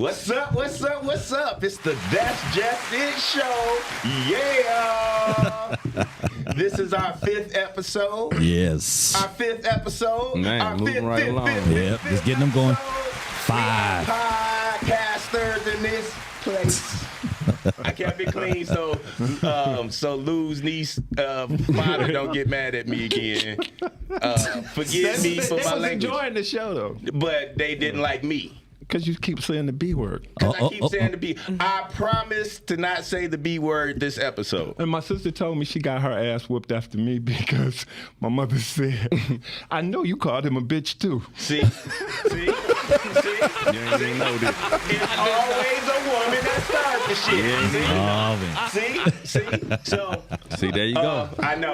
What's up? What's up? What's up? It's the That's Just It show. Yeah. This is our 5th episode. Yes. Our 5th episode. Man, our moving right along. Yep, just getting them going. 5. Podcasters in this place. I kept it clean so Lou's niece father don't get mad at me again. Forgive me for my language. Enjoying the show though, but they didn't like me. because you keep saying the B word. Because I keep saying the B. I promise to not say the B word this episode. And my sister told me she got her ass whooped after me because my mother said, I know you called him a bitch too. See? You ain't even know this. It's always a woman that starts the shit. See, there you go. I know.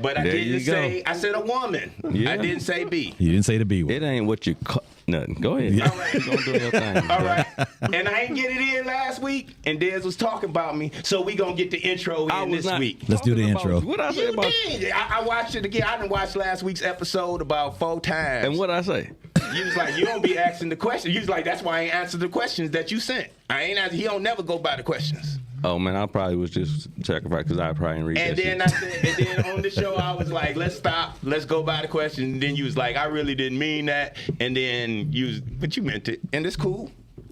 But I There didn't you go. say, I said a woman. Yeah. I didn't say B. You didn't say the B word. It ain't what you call nothing. Go ahead. All right. Go do your thing. All right. And I ain't get it in last week, and Dez was talking about me, so we going to get the intro in this week. Let's do the intro. What I say You about did. I watched it again. I didn't watch last week's episode about 4 times. and what I say? You was like, you don't be asking the questions. You was like, that's why I ain't answered the questions that you sent. I ain't answer. He don't never go by the questions. Oh man, I probably was just sacrificed because I probably didn't read And that then shit. I said, and then on the show, I was like, let's stop. Let's go by the question. And then you was like, I really didn't mean that. And then but you meant it. And it's cool.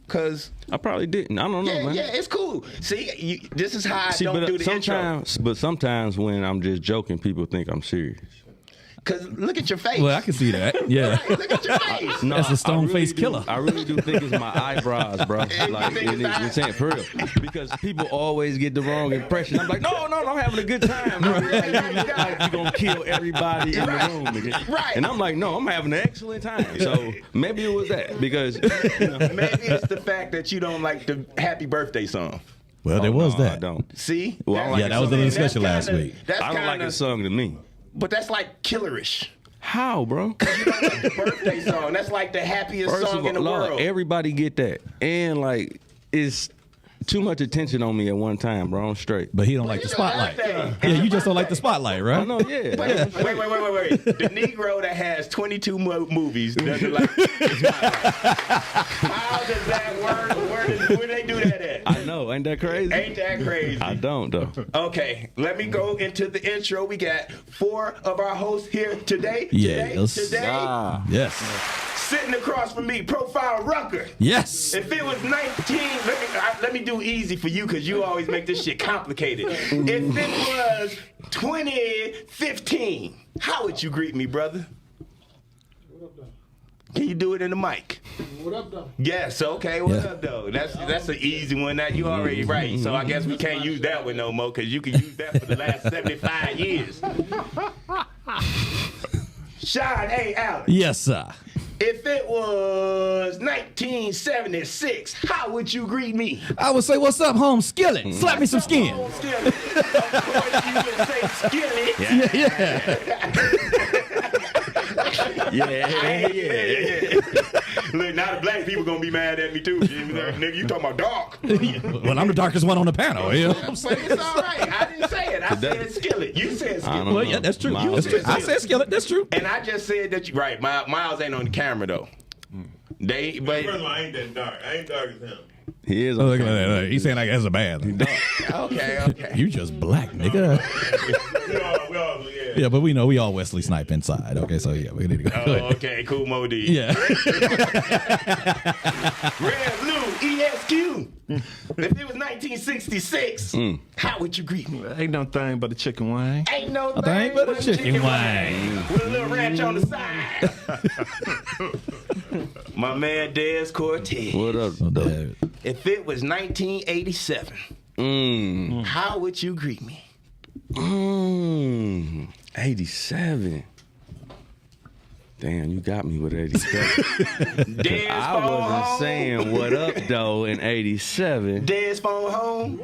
Cause I probably didn't. I don't know, man. yeah, it's cool. See, this is how I See, don't but do the intro. sometimes when I'm just joking, people think I'm serious. Cause look at your face. Well, I can see that. Yeah. Right, look at your face. No, That's a I stone-faced do- killer. I really do think it's my eyebrows, bro. Like, think it's it's ain't for real. Because people always get the wrong impression. I'm like, no, I'm having a good time. Bro. Like, you're going to kill everybody in the room. Nigga. Right. And I'm like, no, I'm having an excellent time. So maybe it was that. Because, you know. Maybe it's the fact that you don't like the happy birthday song. Well, there was no, that. I don't. See? Well, I like Yeah, that was the discussion last week. That's I don't like kinda, it sung to me. But that's like killerish. How, bro? You don't like the birthday song. That's like the happiest First song of in the all, Lord, world. everybody get that. And, like, it's too much attention on me at one time, bro. I'm straight. But he don't like the you don't spotlight. like that. Yeah, you just don't like the spotlight, I right? know, yeah. Wait. The Negro that has 22 movies doesn't like the spotlight. How does that work? Where they do that at? I know. Ain't that crazy? Ain't that crazy? I don't, though. Okay, let me go into the intro. We got 4 of our hosts here today. Yes. Today. Yes. Sitting across from me, Profile Rucker. Yes. If it was 19, let me do easy for you because you always make this shit complicated. If it was 2015, how would you greet me, brother? Can you do it in the mic? What up, though? Yes, okay, what up, though? That's an easy one. That you already right. So I guess we can't use that one no more because you can use that for the last 75 years. Sean A. Allen. Yes, sir. If it was 1976, how would you greet me? I would say, what's up, home skillet? Slap me some skin. Oh, Skillet. Of course you would say skillet. Yeah. Look, now the black people gonna be mad at me too. Nigga, you talking about dark. Well, I'm the darkest one on the panel. You know what I'm But saying? it's all right. I didn't say it. I said skillet. You said I skillet. don't Well, know. yeah, that's true. Miles That's true. is- I said skillet. That's true. And I just said that you right. Miles ain't on the camera though. But First of all, I ain't that dark. I ain't dark as him. He is. Oh, look at that. He's saying like that's a bad. okay. You just black, nigga. We all, yeah. Yeah, but we know we all Wesley Snipe inside. Okay, so yeah, we need to go. Go Oh, ahead. okay, cool, Modi. Yeah. Red, blue, ESQ. If it was 1966, how would you greet me? Ain't no thing but a chicken wing. Ain't no thing thing but a but chicken wing. with a little ranch on the side. My man Dez Cortez. What up, Oh, though? Dad. If it was 1987, how would you greet me? 87. Damn, you got me with 87. Dez I phone wasn't home? saying what up, though, in 87. Dez phone home?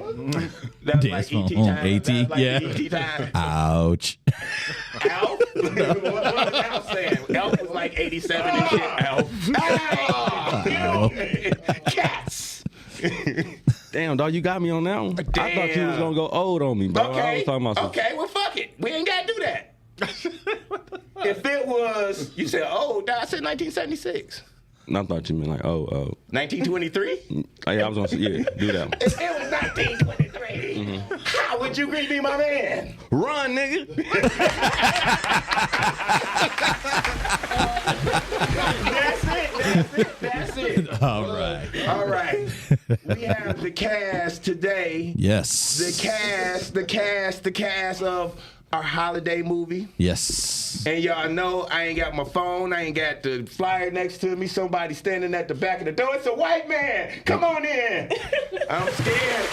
That was Dez like phone ET home, time. AT, That was like yeah. ET time. Ouch. Alf? What was Alf saying? Alf was like 87 and shit. Alf. Ow. Cats. Damn, dog, you got me on that one. I thought you was Damn. going to go old on me, bro. I Okay. was talking about some Okay, well, fuck it. We ain't got to do that. If it was, you said, oh, I said 1976. I thought you meant like, 1923? yeah, I was gonna say, yeah, do that one. It was 1923. How would you greet me, my man? Run, nigga. That's it. All right. All right. We have the cast today. Yes. The cast of our holiday movie. Yes. And y'all know I ain't got my phone. I ain't got the flyer next to me. Somebody standing at the back of the door. It's a white man. Come on in. I'm scared.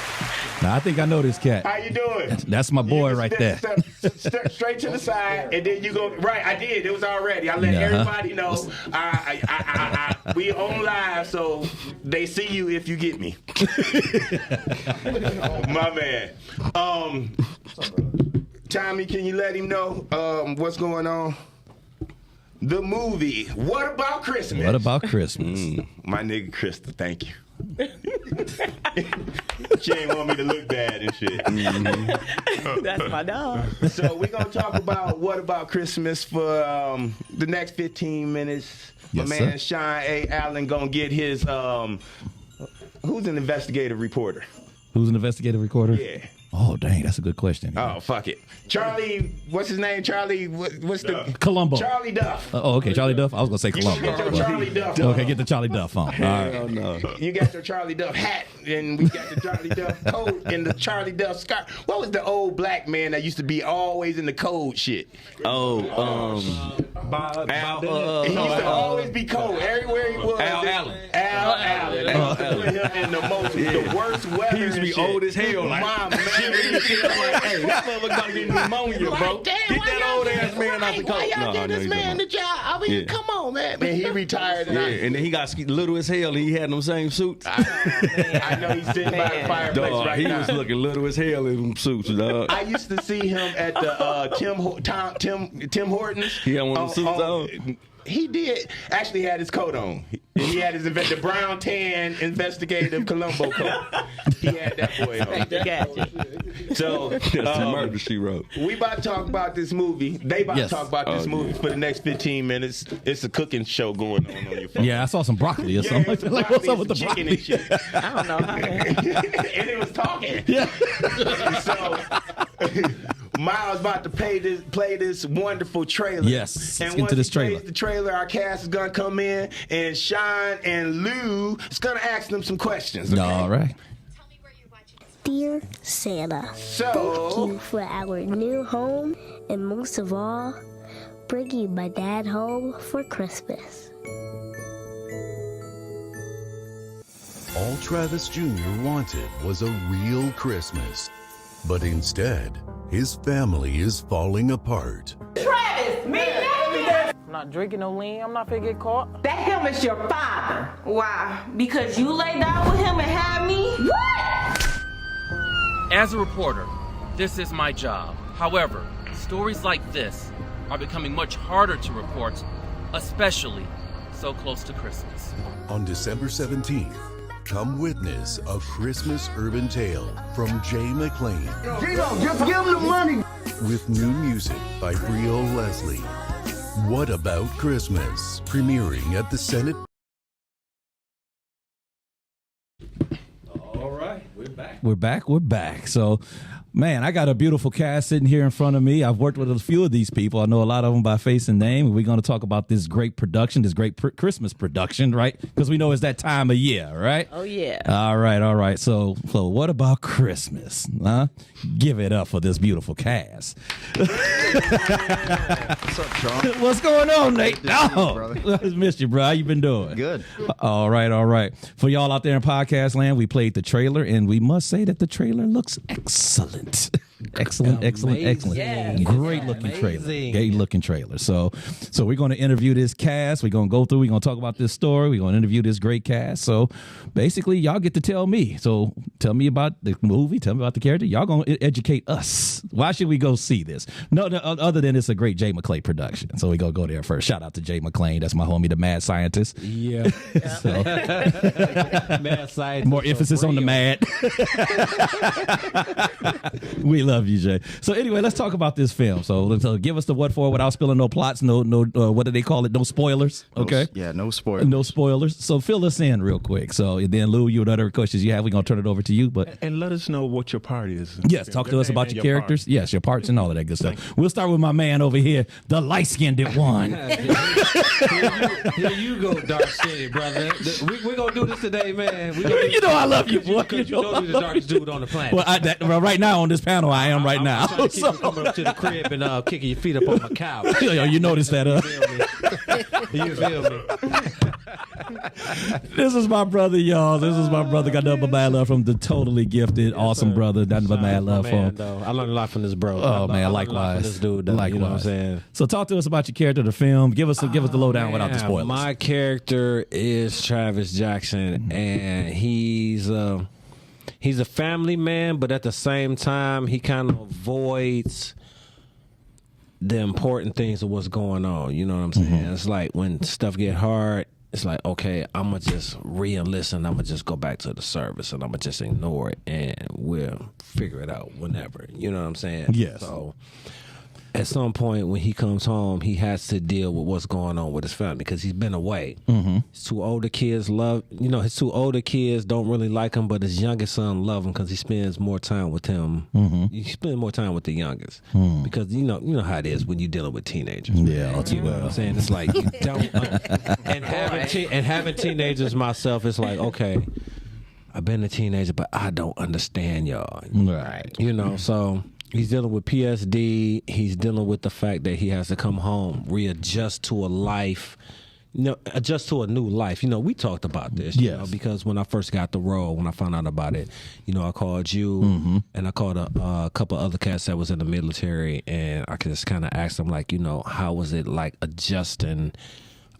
Now I think I know this cat. How you doing? That's my boy You right step- there. step straight to the side, and then you go right. I did. It was already. I let Uh-huh. everybody know. We on live, so they see you if you get me. My man. Tommy, can you let him know what's going on? The movie. What About Christmas? What about Christmas? My nigga Krista, thank you. She ain't want me to look bad and shit. That's my dog. So we're gonna talk about What About Christmas for the next 15 minutes. Yes, My man sir. Sean A. Allen gonna get his who's an investigative reporter? Who's an investigative recorder? Yeah. Oh, dang, that's a good question. Oh, fuck it. Charlie, what's his name? Charlie, what's the... Columbo. Charlie Duff. Oh, okay, Charlie Duff. I was gonna say You gonna get your Columbo. Charlie Duff. Okay, get the Charlie Duff on. All right. Oh no. You got your Charlie Duff hat, and we got the Charlie Duff coat and the Charlie Duff scarf. What was the old black man that used to be always in the code shit? Oh, He used to always be cold everywhere he was. Al Allen. Al Allen. They put him in the worst weather. He used to be and shit. old as hell. Like, My man. hey, that motherfucker gonna get pneumonia, bro. Like, damn, Get why that y'all old give- ass man out the right, why coat. y'all give this man the job? I mean, Yeah. come on, man. Man, he retired. And Yeah, and then he got little as hell. And he had them same suits. I know he's sitting by the fireplace Dog, right he now. was looking little as hell in them suits, dog. I used to see him at the Tim Hortons. He had one of them suits on? He did actually had his coat on. He had his the brown tan investigative Columbo coat. He had that boy on. Gotcha. So That's the murder she wrote. we about to talk about this movie. They about Yes. to talk about this movie for the next 15 minutes. It's a cooking show going on your phone. Yeah, I saw some broccoli or Yeah, something. it's Like, what's up with the chicken broccoli? and shit. I don't know how. And it was talking. Yeah. So Miles about to play this wonderful trailer. Yes, let's And get once into this he plays trailer. the trailer, our cast is gonna come in, and Sean and Lou is gonna ask them some questions. Okay? All right. Dear Santa, thank So you for our new home, and most of all, bringing my dad home for Christmas. All Travis Jr. wanted was a real Christmas. But instead, his family is falling apart. I'm not drinking no lean. I'm not finna get caught. That him is your father. Why? Because you laid down with him and had me? What? As a reporter, this is my job. However, stories like this are becoming much harder to report, especially so close to Christmas. On December 17th, come witness a Christmas urban tale from Jay McLean. Just give him the money. With new music by Brio Leslie. What About Christmas? Premiering at the Senate. We're back. So, man, I got a beautiful cast sitting here in front of me. I've worked with a few of these people. I know a lot of them by face and name. We're going to talk about this great production, this great Christmas production, right? Because we know it's that time of year, right? Oh, yeah. All right. So what about Christmas? Huh? Give it up for this beautiful cast. What's up, Sean? What's going on, Nate? Good to see you, brother. I just missed you, bro. How you been doing? Good. All right. For y'all out there in podcast land, we played the trailer, and we must say that the trailer looks excellent. Excellent. Yes. Great looking trailer. So we're going to interview this cast. We're going to go through. We're going to talk about this story. We're going to interview this great cast. So basically, y'all get to tell me. So tell me about the movie. Tell me about the character. Y'all going to educate us. Why should we go see this? No, other than it's a great Jay McClay production. So we going to go there first. Shout out to Jay McClain. That's my homie, the mad scientist. Yeah. So, Mad scientist. more emphasis on the mad. We love love you, Jay. So anyway, let's talk about this film. So give us the what for without spilling no plots, no what do they call it? No spoilers. Okay. No spoilers. No spoilers. So fill us in real quick. So and then Lou, you whatever questions you have, we're gonna turn it over to you. But And let us know what your part is. yes, talk to us name about and your your characters. part. Yes, your parts and all of that good stuff. We'll start with my man over here, the light-skinned one. Here you go, dark skin, brother. We're going to do this today, man. You know I love you, boy. Because you know you're the darkest dude on the planet. Well, right now on this panel, I am right now. I'm trying to keep you coming up to the crib and kicking your feet up on my couch. Yo, you noticed that, You feel me? This is my brother, y'all. This is my brother. Got nothing but mad love from the totally gifted, awesome brother. Nothing but mad love from. I learned a lot from this bro. Oh man, I learned a lot likewise. from this dude, though, Likewise. you know what I'm saying? So talk to us about your character, the film. Give us the lowdown without the spoilers. My character is Travis Jackson, and he's a family man, but at the same time, he kind of avoids the important things of what's going on. You know what I'm saying? It's like when stuff get hard, it's like, okay, I'm going to just re-enlist and I'm going to just go back to the service and I'm going to just ignore it and we'll figure it out whenever. You know what I'm saying? Yes. So at some point when he comes home, he has to deal with what's going on with his family because he's been away. His two older kids his two older kids don't really like him, but his youngest son love him because he spends more time with him. He spends more time with the youngest because you know how it is when you're dealing with teenagers. Yeah, all too You know what I'm saying? It's like you don't. And having teenagers myself, it's like, okay, I've been a teenager, but I don't understand y'all. Right. You know, so he's dealing with PSD. He's dealing with the fact that he has to come home, readjust to a life, adjust to a new life. You know, we talked about this, you know, because when I first got the role, when I found out about it, you know, I called you and I called a couple other cats that was in the military, and I just kind of asked them, like, you know, how was it like adjusting,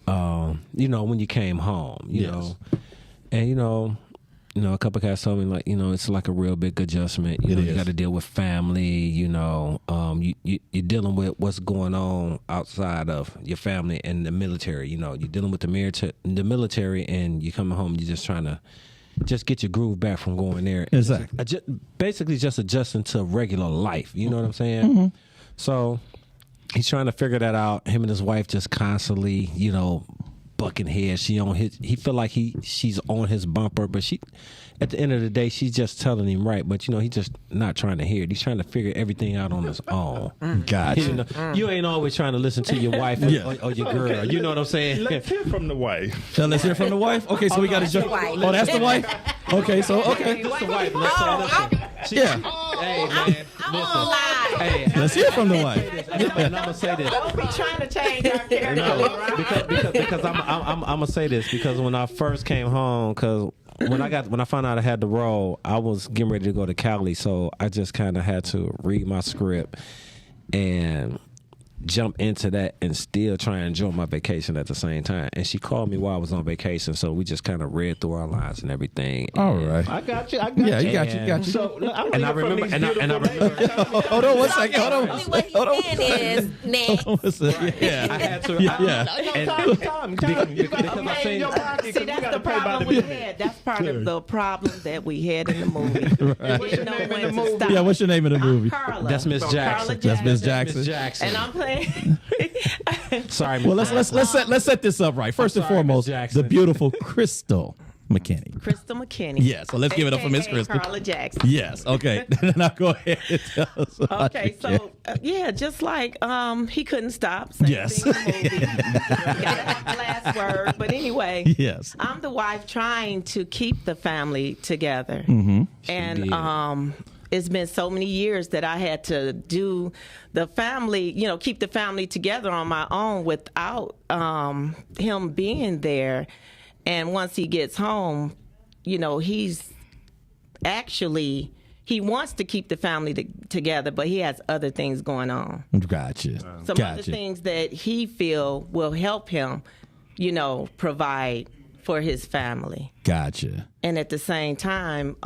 you know, when you came home, you know, and you know, a couple of guys told me, like, you know, it's like a real big adjustment. You know, you got to deal with family. You know, you're dealing with what's going on outside of your family and the military. You know, you're dealing with the military, and you're coming home. You're just trying to just get your groove back from going there. Exactly. Basically, just adjusting to regular life. You know what I'm saying? So he's trying to figure that out. Him and his wife just constantly, you know, bucking heads. He feel like she's on his bumper, but she, at the end of the day, she's just telling him right. But you know, he's just not trying to hear it. He's trying to figure everything out on his own. Gotcha. You know, you ain't always trying to listen to your wife or your girl. Okay, you know what I'm saying? Let's hear from the wife. So let's hear from the wife. Okay, so we got to jump. Oh, that's the wife. Okay, so okay. That's the wife. Listen. Hey man, listen. Hey, let's hear from the wife. And I'm gonna say this. Don't be trying to change our character. No, because I'm gonna say this, because when I first came home, because when I found out I had the role, I was getting ready to go to Cali, so I just kind of had to read my script and jump into that and still try and enjoy my vacation at the same time. And she called me while I was on vacation, so we just kind of read through our lines and everything. All right. I got you. Yeah, you got you. So, And I remember. Hold on one second. Hold on. What he's saying is, Yeah. I had to. See, that's the problem we had. That's part of the problem that we had in the movie. Right. Didn't know when to stop. Yeah, what's your name in the movie? Carla. That's Miss Jackson. That's Miss Jackson. And I'm playing. Sorry. Well, let's set this up right. First and foremost, the beautiful Crystal McKinney. Crystal McKinney. Yes. So let's give it up for Miss AKA Crystal. Carla Jackson. Yes. Okay. Now go ahead and tell us. Okay, so just like he couldn't stop. Same Yes. thing in the movie. Got the last word, but anyway. Yes. I'm the wife trying to keep the family together, and it's been so many years that I had to do the family, keep the family together on my own without him being there. And once he gets home, he's actually, he wants to keep the family together, but he has other things going on. Gotcha. Some other things that he feel will help him, provide for his family. Gotcha. And at the same time,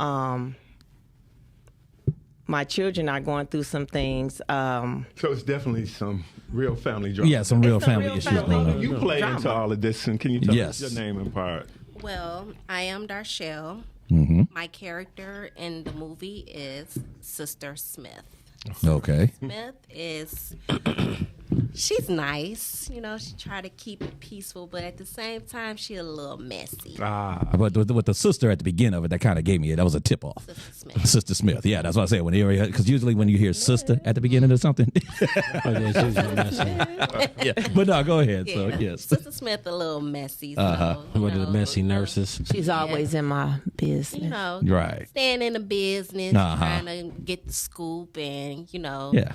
my children are going through some things. So it's definitely some real family drama. Yeah, some real family issues going on. You play into all of this, and can you tell us your name and part? well, I am Darshell. Mm-hmm. My character in the movie is Sister Smith. Okay. Smith is she's nice, you know. She try to keep it peaceful, but at the same time, she a little messy. But with the sister at the beginning of it, that kind of gave me it. That was a tip off. Sister Smith. Yeah, that's what I say. Because usually when you hear sister at the beginning of something, yeah. But no, go ahead. Yeah. So yes, Sister Smith a little messy. So, One of the messy nurses. She's always in my business. you know, Right. staying in the business, trying to get the scoop, and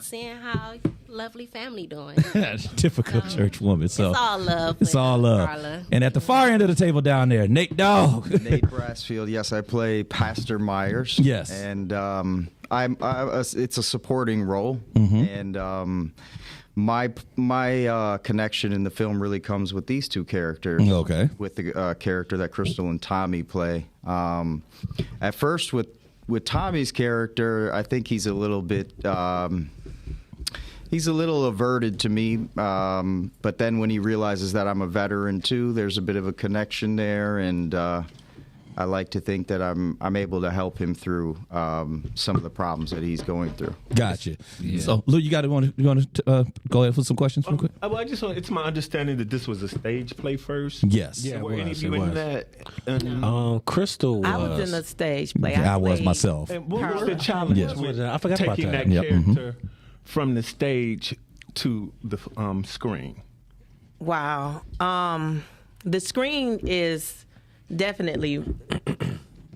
seeing how lovely family doing. typical church woman. So it's all love. It's all love. Carla. And at the far end of the table down there, Nate Dogg. Nate Brassfield. Yes, I play Pastor Myers. Yes. And it's a supporting role. Mm-hmm. And my connection in the film really comes with these two characters. Okay. With the character that Crystal and Tommy play. At first, with Tommy's character, I think he's a little bit. He's a little averted to me, but then when he realizes that I'm a veteran too, there's a bit of a connection there, and I like to think that I'm able to help him through some of the problems that he's going through. Gotcha. Yeah. So, Lou, you want to go ahead for some questions real quick? Well, I just want, it's my understanding that this was a stage play first. Yes. Yeah, were any of it you in was. that? Crystal was. I was in a stage play. I was played myself. And what was the challenge Yes. with I forgot about taking that. that Yep. character from the stage to the screen? Wow. The screen is definitely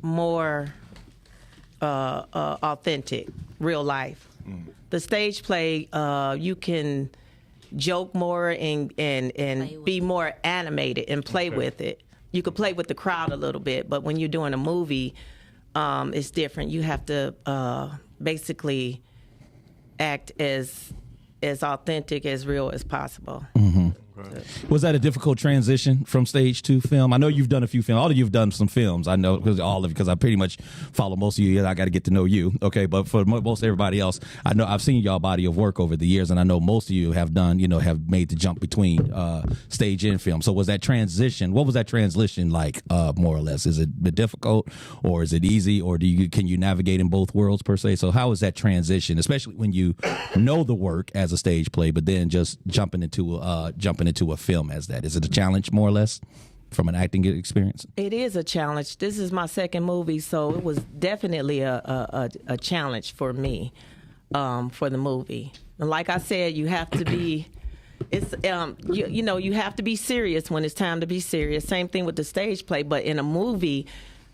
more authentic, real life. The stage play, you can joke more and be more animated and play with it. You could play with the crowd a little bit, but when you're doing a movie, it's different. You have to basically act as authentic, as real as possible. Mm-hmm. Was that a difficult transition from stage to film? I know you've done a few films. All of you have done some films. I know because I pretty much follow most of you. I got to get to know you, okay? But for most everybody else, I know I've seen y'all body of work over the years, and I know most of you have done, have made the jump between stage and film. So was that transition? What was that transition like, more or less? Is it difficult, or is it easy, or can you navigate in both worlds per se? So how is that transition, especially when you know the work as a stage play, but then just jumping into a film as that? Is it a challenge, more or less, from an acting experience? It is a challenge. This is my second movie, so it was definitely a challenge for me for the movie. And like I said, you have to be. It's you have to be serious when it's time to be serious. Same thing with the stage play, but in a movie,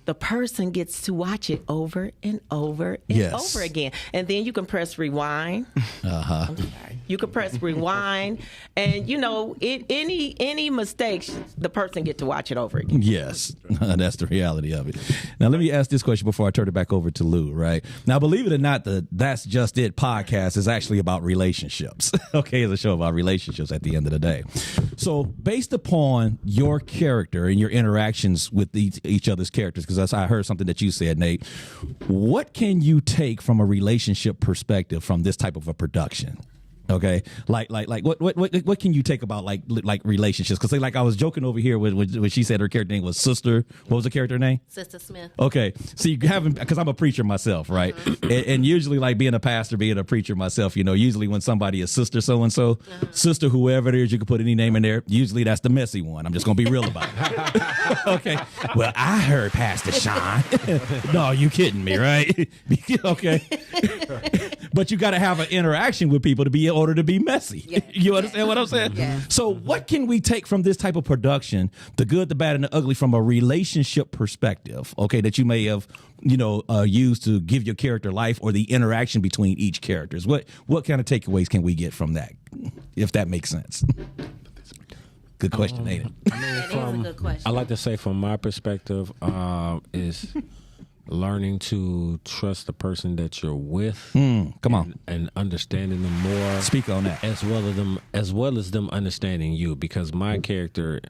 the person gets to watch it over and over and over again. And then you can press rewind. I'm sorry. You can press rewind. And, any mistakes, the person get to watch it over again. Yes, that's the reality of it. Now, let me ask this question before I turn it back over to Lou, right? Now, believe it or not, the That's Just It podcast is actually about relationships. Okay, it's a show about relationships at the end of the day. So based upon your character and your interactions with each other's characters, because I heard something that you said, Nate, what can you take from a relationship perspective from this type of a production? Okay, like what can you take about like relationships? Because like I was joking over here when she said her character name was Sister. What was the character name? Sister Smith. Okay, so you haven't, because I'm a preacher myself, right? And usually, like being a pastor, being a preacher myself, usually when somebody is Sister so and so, Sister whoever it is, you can put any name in there. Usually that's the messy one. I'm just gonna be real about it. Okay. Well, I heard Pastor Sean. No, you kidding me, right? Okay. But you got to have an interaction with people to be in order to be messy. Yeah. You understand what I'm saying? Yeah. So what can we take from this type of production, the good, the bad, and the ugly, from a relationship perspective, okay, that you may have, used to give your character life, or the interaction between each characters? What kind of takeaways can we get from that, if that makes sense? Good question, ain't it? That is a good question. I like to say from my perspective is learning to trust the person that you're with. Come on. And understanding them more. Speak on that. As well as them understanding you, because my character,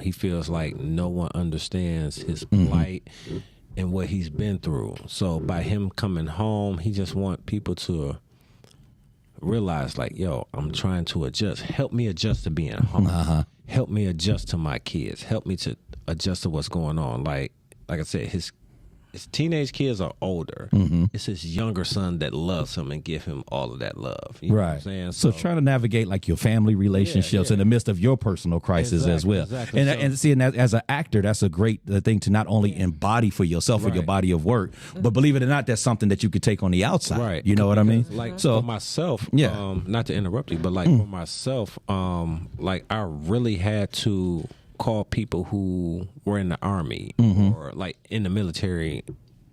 he feels like no one understands his plight and what he's been through. So by him coming home, he just want people to realize, like, yo, I'm trying to adjust. Help me adjust to being home. Help me adjust to my kids. Help me to adjust to what's going on. Like I said, his his teenage kids are older. Mm-hmm. It's his younger son that loves him and give him all of that love. You know what I'm saying? So trying to navigate like your family relationships in the midst of your personal crisis as well. Exactly. And see, and as an actor, that's a great thing to not only embody for yourself or your body of work, but believe it or not, that's something that you could take on the outside. Right. You know what I mean? Like so for myself, yeah. Not to interrupt you, but like for myself, like I really had to call people who were in the Army or like in the military,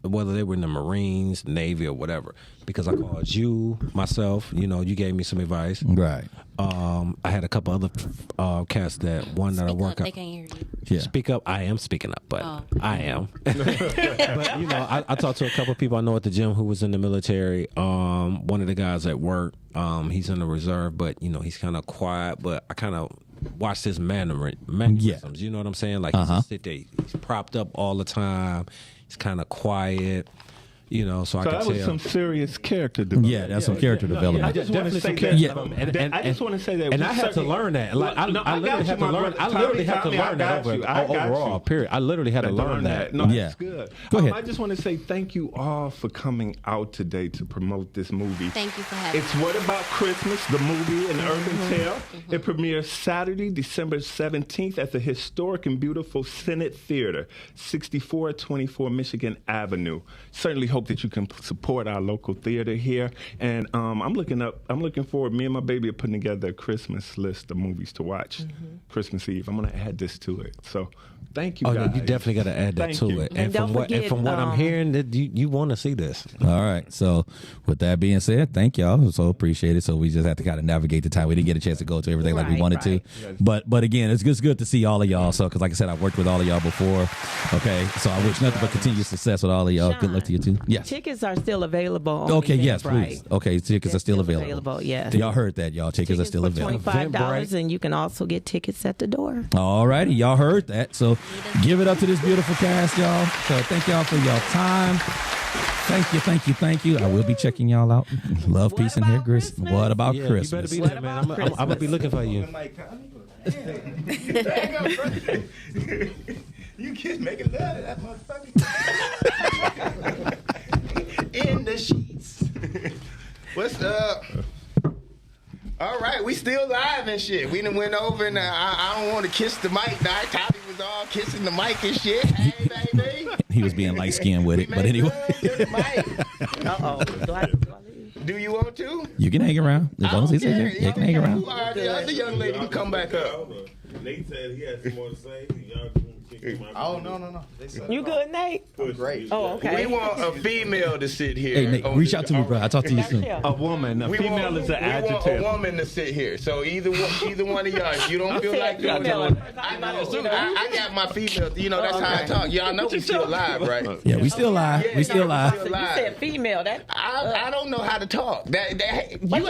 whether they were in the Marines, Navy, or whatever, because I called you, myself, you know, you gave me some advice. Right. I had a couple other cats that one that I work up, out. they can't hear you. Yeah. Speak up. I am speaking up, but I am. But, you know, I talked to a couple of people I know at the gym who was in the military. One of the guys at work, he's in the reserve, but, you know, he's kind of quiet, but I kind of watched his mannerisms. You know what I'm saying? Like, he just sit there. He's propped up all the time. He's kind of quiet. You know, so I can that tell. was some serious character development. Yeah, that's some character development. I just want to say that. I just want to say that. And I had to learn that. Like, I literally had to learn. I literally had to learn that overall. Period. I literally had to learn that. No, that's good. Go ahead. I just want to say thank you all for coming out today to promote this movie. Thank you for having me. It's What About Christmas, the movie, an urban tale. It premieres Saturday, December 17th at the historic and beautiful Senate Theater, 6424 Michigan Avenue. Certainly hope that you can support our local theater here. And I'm looking forward. Me and my baby are putting together a Christmas list of movies to watch Christmas Eve. I'm going to add this to it. So thank you guys. Yeah, you definitely got to add that to it. And from what I'm hearing, that you want to see this. All right. So with that being said, thank y'all. So appreciate it. So we just have to kind of navigate the time. We didn't get a chance to go to everything like we wanted to. Yes. But again, it's good to see all of y'all. So because like I said, I've worked with all of y'all before. Okay. So I wish nothing but continued success with all of y'all. Sean, good luck to you too. Yes. Tickets are still available. On okay. Yes, Eventbrite. please. Okay. Tickets are still available. Yes. Y'all heard that, y'all. Tickets are still available. $25, and you can also get tickets at the door. All righty. Y'all heard that. So give it up to this beautiful cast, y'all. So thank y'all for your time. Thank you. I will be checking y'all out. Love, peace, and hair grease. What about Christmas? You better be there, man. I'm gonna be looking for you. You kids making love to that motherfucker. In the sheets. What's up? All right, we still live and shit. We done went over and I don't want to kiss the mic. Tommy was all kissing the mic and shit. Hey, baby. He was being light-skinned with it, but anyway. Uh-oh. Do you want to? You can hang around. As long as he's in there, you can hang around. The other young lady can come back up. Nate said he had some more to say. Oh, no. You good, Nate? Great. Oh, okay. We want a female to sit here. Hey, Nate, reach out to me, bro. I'll talk to you soon. A woman. A female is an adjective. We want a woman to sit here. So either one of y'all, if you don't feel like doing it, I got my female. You know, that's how I talk. Y'all know we still live, right? Yeah, we still live. We still live. You said female. I don't know how to talk. You said woman.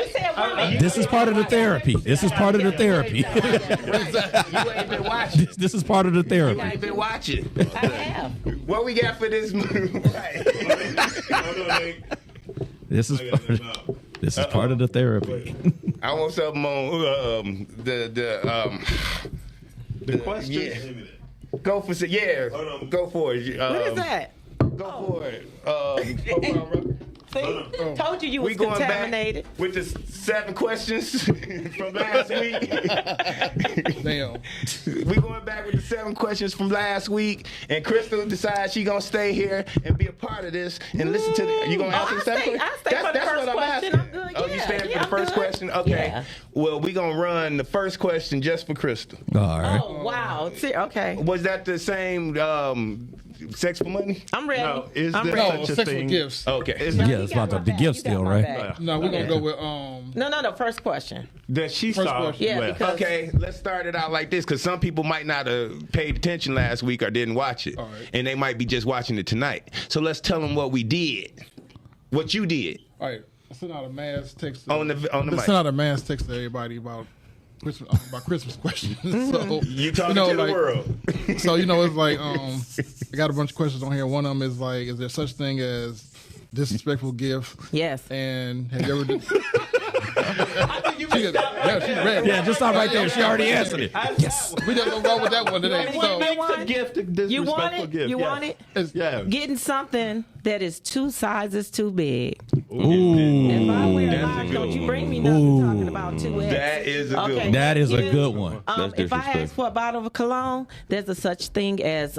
This is part of the therapy. You ain't been watching. This is part of the therapy. You ain't been watching. I have. What we got for this movie? Right. This is part of the therapy. I want something on the question. Yeah. Go for it. Yeah. Go for it. What is that? Go for it. See? Told you was contaminated. Back with the 7 questions from last week. Damn. We going back with the 7 questions from last week, and Crystal decides she gonna stay here and be a part of this and listen to the. You gonna answer the 7 questions? I stay for the first question. I'm good. Oh, you staying for the first question? Okay. Yeah. Well, we gonna run the first question just for Crystal. All right. Oh wow. Okay. Was that the same? Sex for money? I'm ready. No, is I'm there ready. such a sex thing? with gifts. Okay. It's about the gift still, right? No, we're gonna go with No. First question. That she First saw. question. Yeah, left. because Okay, let's start it out like this, because some people might not have paid attention last week or didn't watch it, All right. and they might be just watching it tonight. So let's tell them what we did, what you did all right. I sent out a mass text. on the I mic. sent out a mass text to everybody about Christmas questions. So You talking to the world. So it's like I got a bunch of questions on here. One of them is like, is there such thing as disrespectful gifts? yes. And have you ever? I think She's ready. Yeah, just stop right there. She already answered it. Yes. We just gonna go with that one today. So It's a gift, a disrespectful gift. You want it? Yeah. Getting something that is 2 sizes too big. Ooh. If I wear a large, don't you bring me nothing talking about 2X. That is a good one. That is a good one. If I ask for a bottle of cologne, there's a such thing as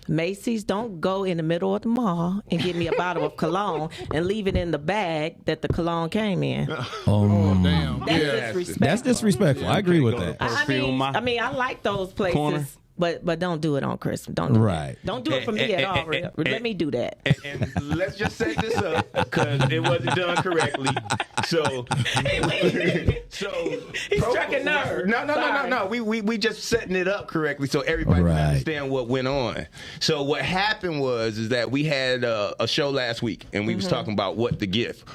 Macy's. Don't go in the middle of the mall and get me a bottle of cologne and leave it in the bag that the cologne came in. Oh, damn. That's disrespectful. That's disrespectful. I agree with that. I mean, I like those places. Corner. But don't do it on Christmas. Don't do Right. that. Don't do it for me at all. Let me do that. And let's just set this up because it wasn't done correctly. So He struck a nerve. No. We just setting it up correctly so everybody can understand what went on. So what happened is that we had a show last week and we was talking about what the gift,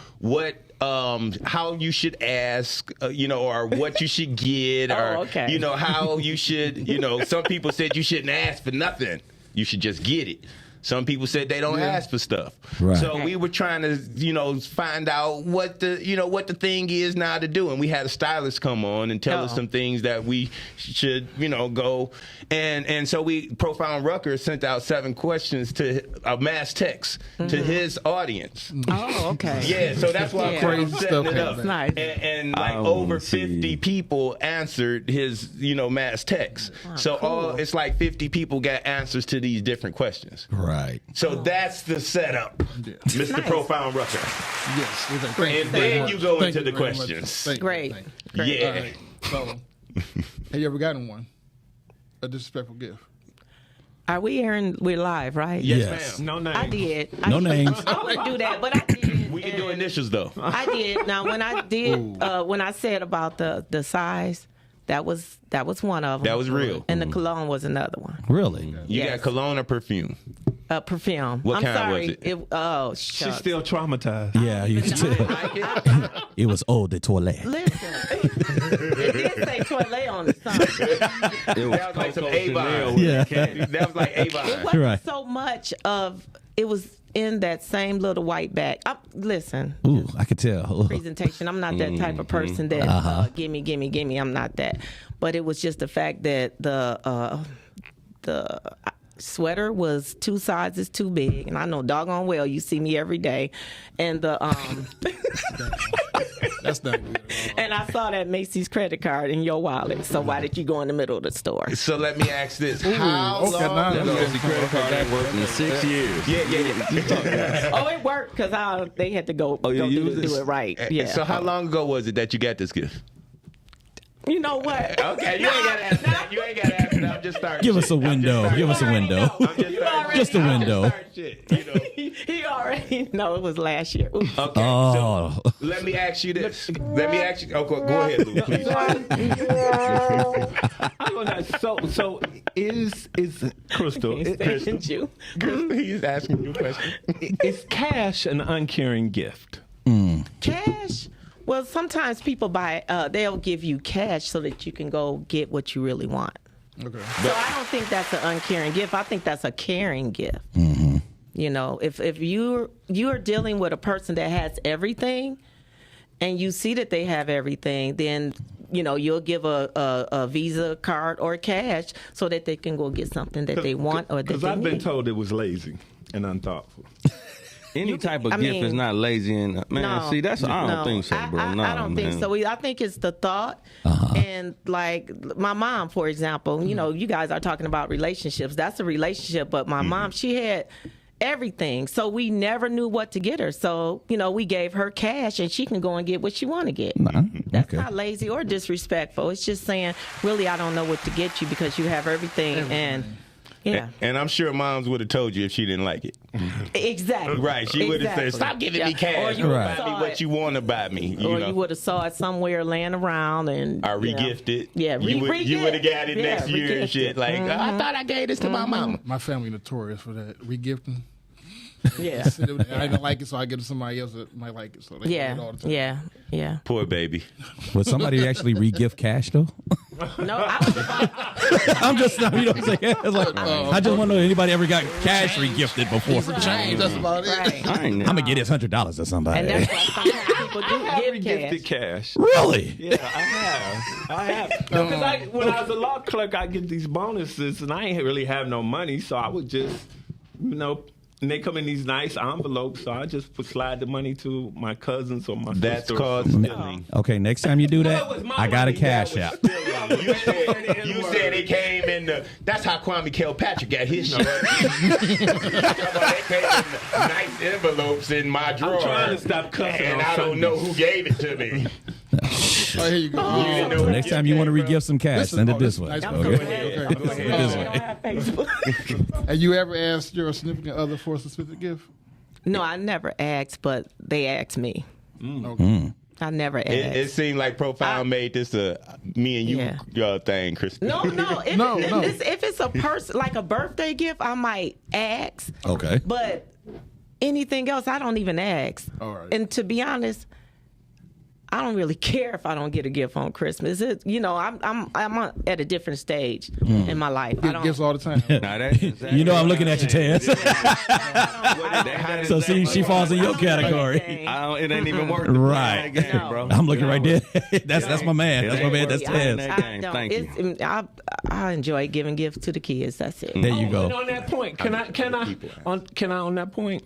how you should ask, or what you should get, or how you should, some people said you shouldn't ask for nothing. You should just get it. Some people said they don't ask for stuff. Right. So we were trying to, find out what the thing is now to do. And we had a stylist come on and tell us some things that we should, go. And so Profound Rucker sent out 7 questions to a mass text to his audience. Oh, okay. Yeah, so that's why I'm setting it up. Nice. And over 50 people answered his, mass text. So it's like 50 people got answers to these different questions. Right. So that's the setup, Mr. Profound Rucker. yes. And then you go into the questions. Great. Yeah. All right. So, have you ever gotten one? A disrespectful gift? Are we airing? We're live, right? Yes, ma'am. No names. I did. No names. I wouldn't do that, but I did. We can do initials though. I did. Now, when I did, when I said about the size, that was one of them. That was real. And the cologne was another one. Really? You got cologne or perfume? Perfume. What I'm kind sorry. was it? She's Shucks. still traumatized. Yeah, you can tell. It was eau de toilette. Listen, it did say toilet on the sign. That was like some Avon. Yeah. That was like Avon. It wasn't Right. so much of. It was in that same little white bag. Listen. Ooh, I could tell. Presentation. I'm not that type of person that gimme. I'm not that. But it was just the fact that the sweater was 2 sizes too big, and I know doggone well you see me every day, and the That's not good. and I saw that Macy's credit card in your wallet. So why did you go in the middle of the store? So let me ask this: How long ago? Credit card that worked in 6 years. Yeah. Oh, it worked because they had to go do it right. Yeah. So how long ago was it that you got this gift? You know what? Okay, you ain't got to answer that. You ain't got to answer that. I'm just starting. Give us a window. Give us a window. Just a window. He already know it was last year. Oops. Okay, so let me ask you this. Oh, go ahead, Lou, please. So is Crystal? You. He's asking you a question. Is cash an uncaring gift? Cash? Well, sometimes people they'll give you cash so that you can go get what you really want. Okay. So I don't think that's an uncaring gift. I think that's a caring gift. If you're dealing with a person that has everything and you see that they have everything, then you'll give a Visa card or cash so that they can go get something that they want or that they need. Because I've been told it was lazy and unthoughtful. Any type of gift is not lazy and I don't think so, bro. I don't think so. I think it's the thought. And like my mom, for example, you guys are talking about relationships. That's a relationship, but my mom, she had everything. So we never knew what to get her. So, we gave her cash and she can go and get what she want to get. That's not lazy or disrespectful. It's just saying, really, I don't know what to get you because you have everything. And yeah. And I'm sure moms would have told you if she didn't like it. Exactly. Right. She would have said, stop giving me cash. Or you buy me what you want to buy me. You would have saw it somewhere laying around and I re-gifted. Yeah, you would have got it next year and shit. Like, I thought I gave this to my mama. My family notorious for that. Regifting. Yeah. I didn't like it, so I give it to somebody else that might like it. So they get it all the time. Yeah. Poor baby. Would somebody actually re-gift cash though? No, I'm just, you know what I'm saying? It's like, I just want to know if anybody ever got cash re-gifted before. Some change, that's about it. Right. I'm gonna get his $100 to somebody. And that's why sometimes people do I have give gifted cash. cash. Really? Yeah, I have. Because when I was a law clerk, I get these bonuses, and I ain't really have no money, so I would just, and they come in these nice envelopes, so I just slide the money to my cousins or my That's sister. called stealing. Okay, next time you do that, I got a cash app. You said it came in the. That's how Kwame Kilpatrick got his shit. They came in nice envelopes in my drawer. I'm trying to stop cussing and on I don't know who gave it to me. Oh, here you go. So next time you want to re-gift some cash, send it this way. Nice. Okay. Okay. Send it this way. Have you ever asked your significant other for a specific gift? No, I never asked, but they asked me. I never asked. It seemed like Profound made this a me and you thing, Kristen. No. If it's a person like a birthday gift, I might ask. Okay. But anything else, I don't even ask. All right. And to be honest, I don't really care if I don't get a gift on Christmas. I'm at a different stage in my life. I Get don't. gifts all the time. I'm looking at you, Taz. So see, she falls in your category. It ain't even worth the Right. game, bro. I'm looking right there. That's my man. That's my man. That's Taz. I don't. Thank you. I enjoy giving gifts to the kids. That's it. There you go. And on that point, can I on that point,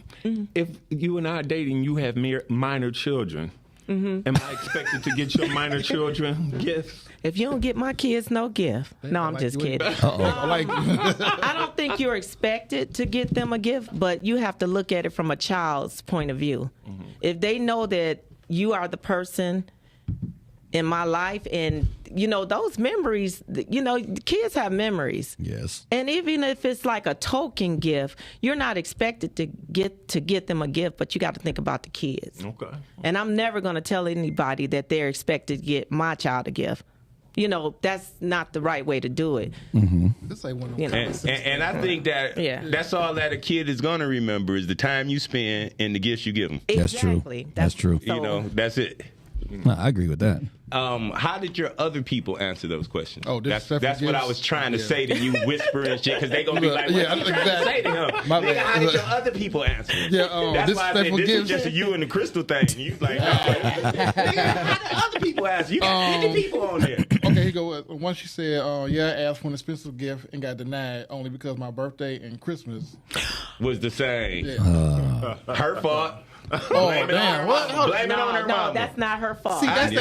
if you and I are dating, you have minor children. Am I expected to get your minor children gifts? If you don't get my kids no gift, no, I'm just kidding. I don't think you're expected to get them a gift, but you have to look at it from a child's point of view. If they know that you are the person in my life, and those memories, kids have memories. Yes. And even if it's like a token gift, you're not expected to get them a gift, but you got to think about the kids. Okay. And I'm never going to tell anybody that they're expected to get my child a gift. That's not the right way to do it. This ain't one of And I think that that's all that a kid is going to remember is the time you spend and the gifts you give them. Exactly. That's true. That's it. No, I agree with that. How did your other people answer those questions? Oh, that's what I was trying to say to you, whispering shit, because they gonna be like, "What you trying to say to him?" Nigga, how did your other people answer? That's why I said this is just a you and the crystal thing. You like, nigga, how did other people answer? You got 50 people on there. Okay, here you go. Once she said, I asked for an expensive gift and got denied only because my birthday and Christmas was the same. Yeah. Her fault. Oh, damn. What? Blame it on her mama. No, that's not her fault. See, that's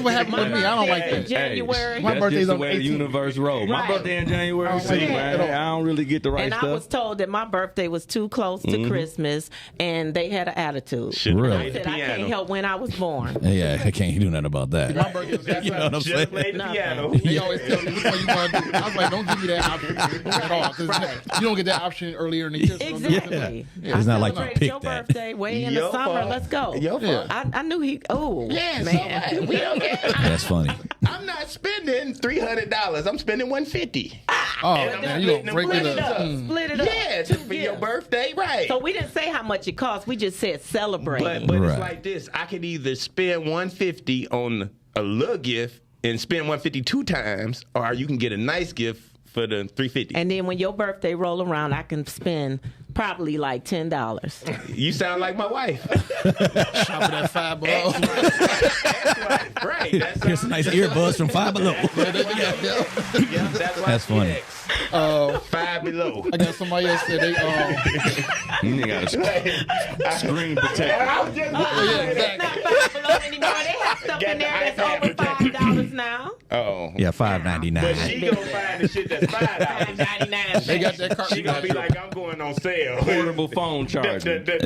what happened with me. I don't like that. January. My birthday's on the way the universe rolls. My birthday in January. Man, I don't really get the right stuff. And I was told that my birthday was too close to Christmas, and they had an attitude. Really? I said I can't help when I was born. Yeah, I can't do nothing about that. My birthday was You know what I'm saying? They always tell me which one you want to do. I was like, don't give me that option at all. You don't get that option earlier in the year. So Exactly. It's not like you picked your that. birthday way in the summer. Let's go. I knew he. Oh, yeah, man. So, we don't get. That's funny. I'm not spending $300. I'm spending $150. Oh, man, you gonna break it up? Split it up. Yeah, just for your birthday, right? So we didn't say how much it cost. We just said celebrate. But it's like this. I could either spend $150 on a little gift and spend $150 2 times, or you can get a nice gift for the $350. And then when your birthday roll around, I can spend probably like $10. You sound like my wife. Shopping at Five Below. Right. Here's some nice earbuds from Five Below. That's funny. Five Below. I got somebody else said they You got a screen protector. It's not Five Below anymore. They have stuff in there that's over $5 now. Oh. Yeah, $5.99. But she gonna find the shit that's $5.99. They got that cart. She gonna be like, I'm going on sale. Portable phone charger. Right.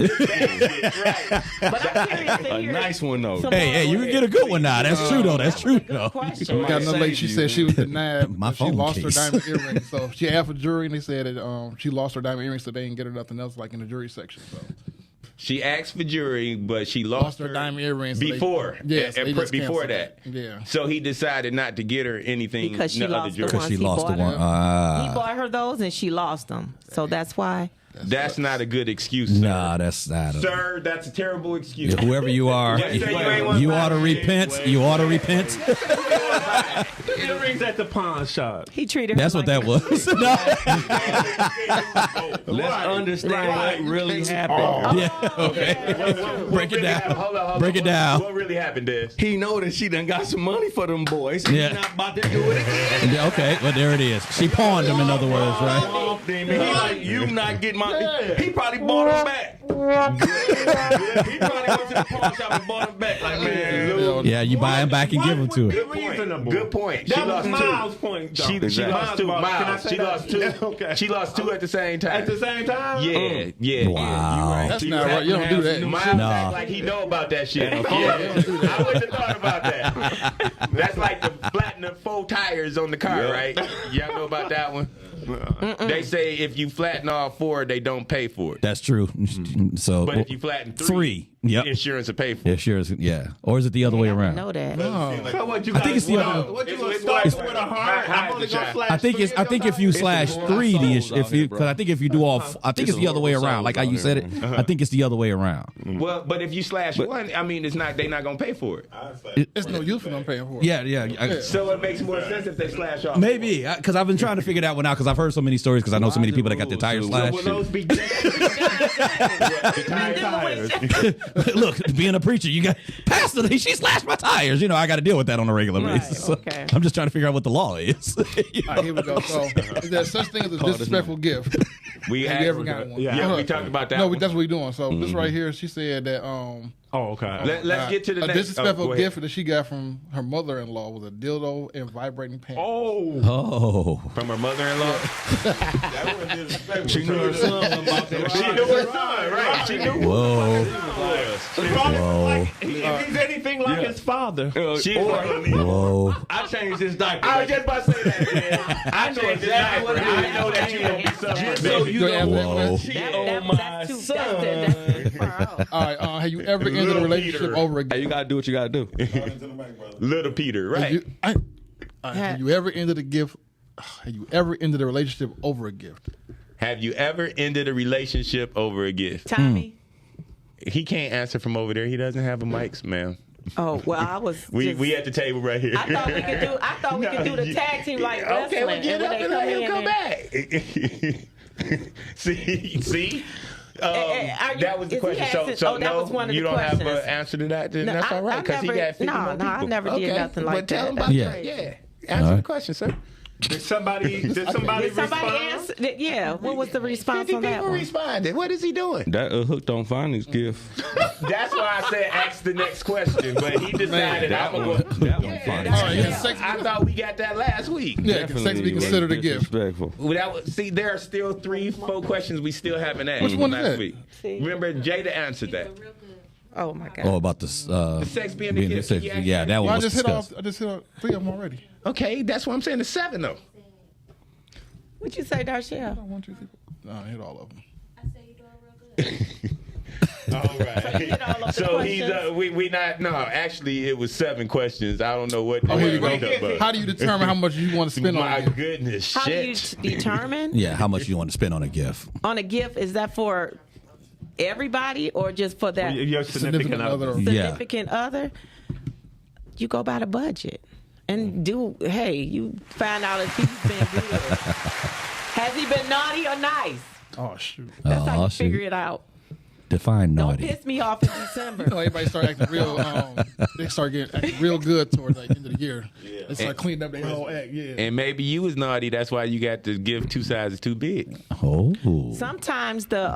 A nice one though. Hey, you can get a good one now. That's true though. That's true though. Got another lady. She said she was denied. My phone she lost case. her diamond earrings. So she asked for jury, and they said that she lost her diamond earrings, so they didn't get her nothing else like in the jury section. So she asked for jury, but she lost her diamond earrings before. Yes, before that. Yeah. So he decided not to get her anything. Because she lost the Because ones she he lost the bought one. her. He bought her those, and she lost them. So that's why. That's not a good excuse, sir. Nah, that's not. Sir, that's a terrible excuse. Whoever you are, Just say you ain't want you ought to my repent. shit. You ought to repent. Earrings at the pawn shop. He treated her That's what that was. Let's understand what really happened. Yeah. Okay. Break it down. Hold on. Break it down. What really happened, Des? He know that she done got some money for them boys. Yeah. He's not about to do it again. Yeah, okay, well there it is. She pawned him, in other words, right? He like, you not getting my. He probably bought them back. He probably went to the pawn shop and bought them back. Like, man, Yeah, you buy him back and give him to her. Good point. That was Miles' point. She lost two. Miles. She lost two. Okay. She lost two at the same time. At the same time? Yeah. Wow. You're right. That's not right. You don't do that. Miles act like he know about that shit. I wouldn't have thought about that. That's like the flattening 4 tires on the car, right? Y'all know about that one? They say if you flatten all 4, they don't pay for it. That's true. So, But if you flatten 3, yep. insurance will pay for Yeah, it. sure. Yeah. Or is it the other way around? Know that. So what you I think it's the other. What you gonna start with a heart? I'm only gonna slash I think it's. I think if you slash 3, because I think if you do all, I think it's the other way around. Like how you said it. I think it's the other way around. Well, but if you slash 1, I mean, it's not. They're not gonna pay for it. It's no use for them paying for it. Yeah. So it makes more sense if they slash off. Maybe because I've been trying to figure that one out because I've heard so many stories because I know so many people that got their tires slashed. Will those be Look, being a preacher, you got pastor. She slashed my tires. You know, I got to deal with that on a regular basis. So okay. I'm just trying to figure out what the law is. All right, here we go. So, is there such thing as a disrespectful gift? We Have you ever got one? Yeah, we talked about that. No, one. that's what we're doing. So this right here, she said that Oh, okay. Let's get to the a next. disrespectful gift that she got from her mother-in-law was a dildo and vibrating pants. Oh, from her mother-in-law. That wasn't disrespectful. she knew her son was about to. She knew her son, right? She knew. whoa, Whoa. If he's anything like his father. whoa. I changed this diaper. I was just about to say that, man. I know exactly what I know that you gonna be suffering. So you Whoa. my too, son. that's far out. All right, have you ever ended a relationship Peter. over a gift? Hey, you gotta do what you gotta do. Little Peter, right? Have you ever ended a gift? Have you ever ended a relationship over a gift? Have you ever ended a relationship over a gift? Tommy. He can't answer from over there. He doesn't have a mic, ma'am. Oh well, I was. We at the table right here. I thought we could do the tag team like wrestling. Okay, well, get up and let him come and- back. See. That was the is he question. asking- So that was one of you the don't have questions. an answer to that. Then No, that's all right I because he never- got 50 no, more people. I never did nothing like tell that. him about Yeah. that. Yeah. Answer the question, sir. Did somebody Did somebody respond? answer? Yeah. What was the response 50 on that people one? responded. What is he doing? That hooked on findings gift. That's why I said ask the next question, but he decided I'm gonna go. That one funny. All right, yeah, sex, I thought we got that last week. yeah, can sex be considered a gift? Disrespectful. See, there are still 3-4 questions we still haven't asked Which from one is last that? week. See? Remember, Jada answered that. Oh my God. Oh, about this. The sex being the gift. sex. Yeah, that Well, one I was just hit discussed. off. I just hit off 3 of them already. Okay, that's what I'm saying. The 7 though. What'd you say, Darshell? 1, 2, 3, 4. No, I hit all of them. All right. So he's we not no. Actually, it was 7 questions. I don't know what. Oh, here you what go. we done, How do you determine how much you want to spend on My a gift? goodness, How do you shit. determine Yeah, how much you want to spend on a gift? on a gift? Is that for everybody or just for that Your significant other. significant other? You go by the budget and do. Hey, you find out if he's been good. Has he been naughty or nice? Oh shoot! That's how you shoot. figure it out. Define Don't naughty. piss me off in December. You know, everybody start acting real. They start acting real good towards like end of the year. They start cleaning up their whole act. Yeah. And maybe you was naughty. That's why you got to give 2 sizes too big. Oh. Sometimes the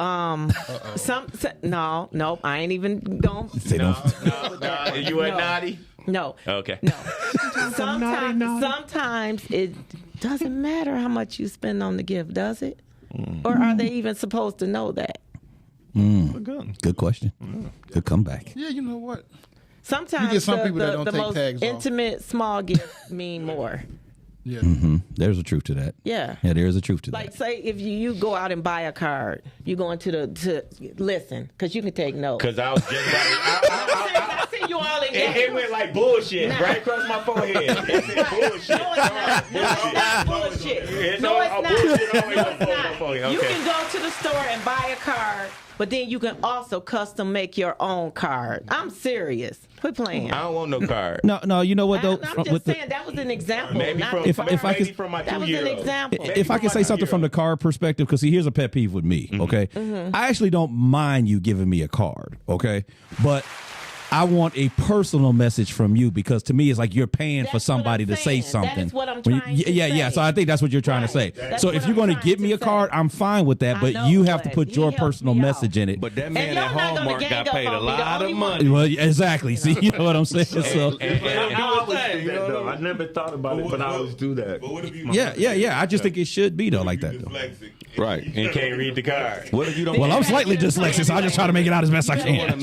no, I ain't even going. No, you weren't No. naughty. No. Okay. No. Sometimes it doesn't matter how much you spend on the gift, does it? Or are they even supposed to know that? Good question. Good comeback. Yeah, you know what? Sometimes You get some the, people that the, don't the take most tags off. intimate small gifts mean more. Yeah. There's a truth to that. Yeah. Yeah, there is a truth to Like that. say if you go out and buy a card, you go into to listen because you can take notes. Because I was just about I see you all in it went like bullshit right across my forehead. It said bullshit. No, it's not. No, it's not bullshit. No, it's not. You can go to the store and buy a card, but then you can also custom make your own card. I'm serious. Quit playing. I don't want no card. No, you know what though? I'm just saying that was an example. Maybe not from, if I could, from my that was an 2-year-old. example. If I can say something from the card perspective, because see, here's a pet peeve with me. Okay, I actually don't mind you giving me a card. Okay, but I want a personal message from you, because to me it's like you're paying for somebody to say something. That is what I'm trying to yeah. say. So I think that's what you're trying to say. So if you're going to give me a card, I'm fine with that, but you have to put your personal message in it. But that man at Hallmark got paid a lot of money. Well, exactly. See, you know what I'm saying? So I never thought about it, but I always do that. yeah. I just think it should be though like that though. Right. And can't read the card. What if you don't? Well, I'm slightly dyslexic, so I just try to make it out as best I can.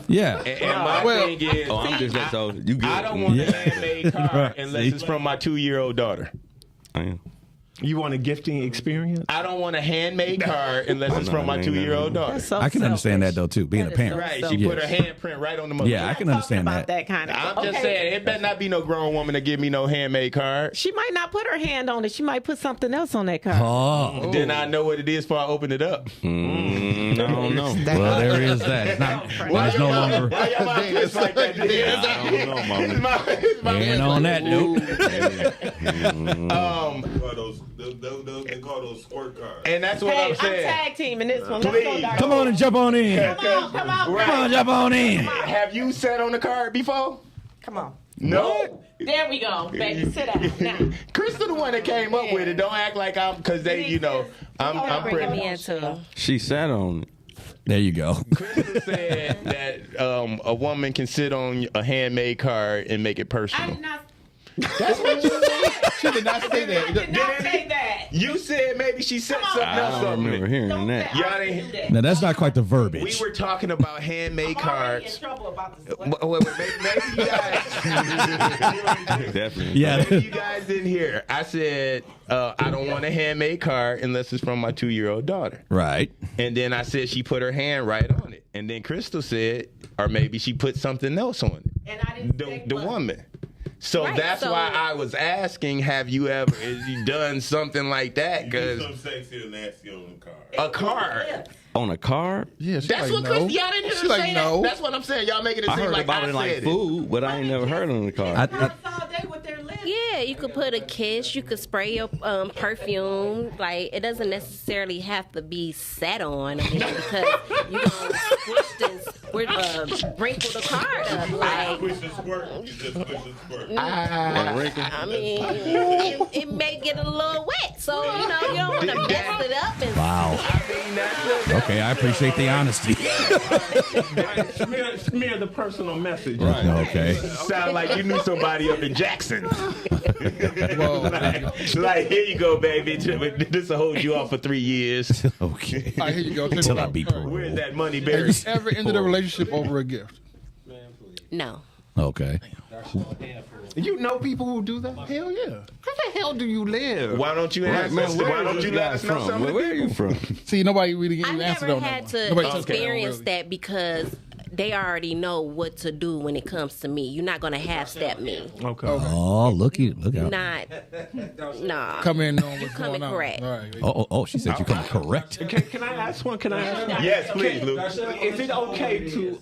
Yeah. And my thing is, I'm just that so you good. I don't want a handmade card unless it's from my 2-year-old daughter. I am. You want a gifting experience? I don't want a handmade card unless it's from my 2-year-old daughter. So I can understand that though too, being a parent. Right, she put her handprint right on the mother. Yeah, I can understand that. That kind of. I'm just saying, it better not be no grown woman to give me no handmade card. She might not put her hand on it. She might put something else on that card. Oh, Then I know what it is before I open it up. I don't know. well, there is that. It's not, it's no longer. Why y'all my twist like that? I don't know, mama. And on that note, They call those squirt cards. and that's what I'm I'm saying. tag teaming this one. Let's go, Please. Dark. come on and jump on in. Come on. Right. Come on, jump on in. Have you sat on the card before? Come on. No. There we go, baby. Sit down now. Crystal, the one that came up with it. Don't act like I'm, because they, you know, I'm Bring me pretty. into She sat on it. There you go. Crystal said that a woman can sit on a handmade card and make it I personal. did not. That's what you said. She did not say I that. did not say that. You said maybe she said something else I don't on remember it. hearing Don't that. say Y'all I didn't- didn't do Now that. that's not quite the We verbiage. were talking about handmade I'm already in cards. trouble about this. Maybe you guys. Definitely. Yeah. Maybe you guys didn't hear. I said I don't want a handmade card unless it's from my 2-year-old daughter. Right. And then I said she put her hand right on it. And then Crystal said, or maybe she put something else on it. And I didn't say The what. woman. So Right, that's so- why I was asking, have you done something like that? Because Some sexy and nasty on the card. a card. On a card? Yeah, she's That's like, what no. Crystal, y'all didn't hear She's her like, say no. that. That's what I'm saying. Y'all making it I seem heard like about I it like said food, but I ain't never heard on the card. I, All day with their lips. Yeah, you could put a kiss. You could spray your perfume. Like, it doesn't necessarily have to be sat on. I mean, because you gonna sprinkle the card up. Like, Push the squirt. You just push the squirt. I mean, it may get a little wet, so you know you don't want to mess it up. And wow. Okay, I appreciate the honesty. Smear the personal message. Okay. Sound like you knew somebody up in Jackson. like, here you go, baby. This will hold you off for 3 years. Okay. All right, here you go. Check Until it I out. be All right. Where's that money Have buried? you ever ended a relationship over a gift? no. Okay. You know people who do that? Hell yeah. Where the hell do you live? Why don't you Right, ask man, us? where Why are don't you you let guys us know from? some of the Where are you people? from? See, nobody really I even answered never on that had one. to Nobody touched experience really. that because they already know what to do when it comes to me. You're not gonna half step me. Okay. Oh, look out. Not, nah. Come in knowing You what's coming going on. correct. All right. Oh, she said you come correct. Can I ask one? Can I ask one? Yes, please, Luke. Is it okay to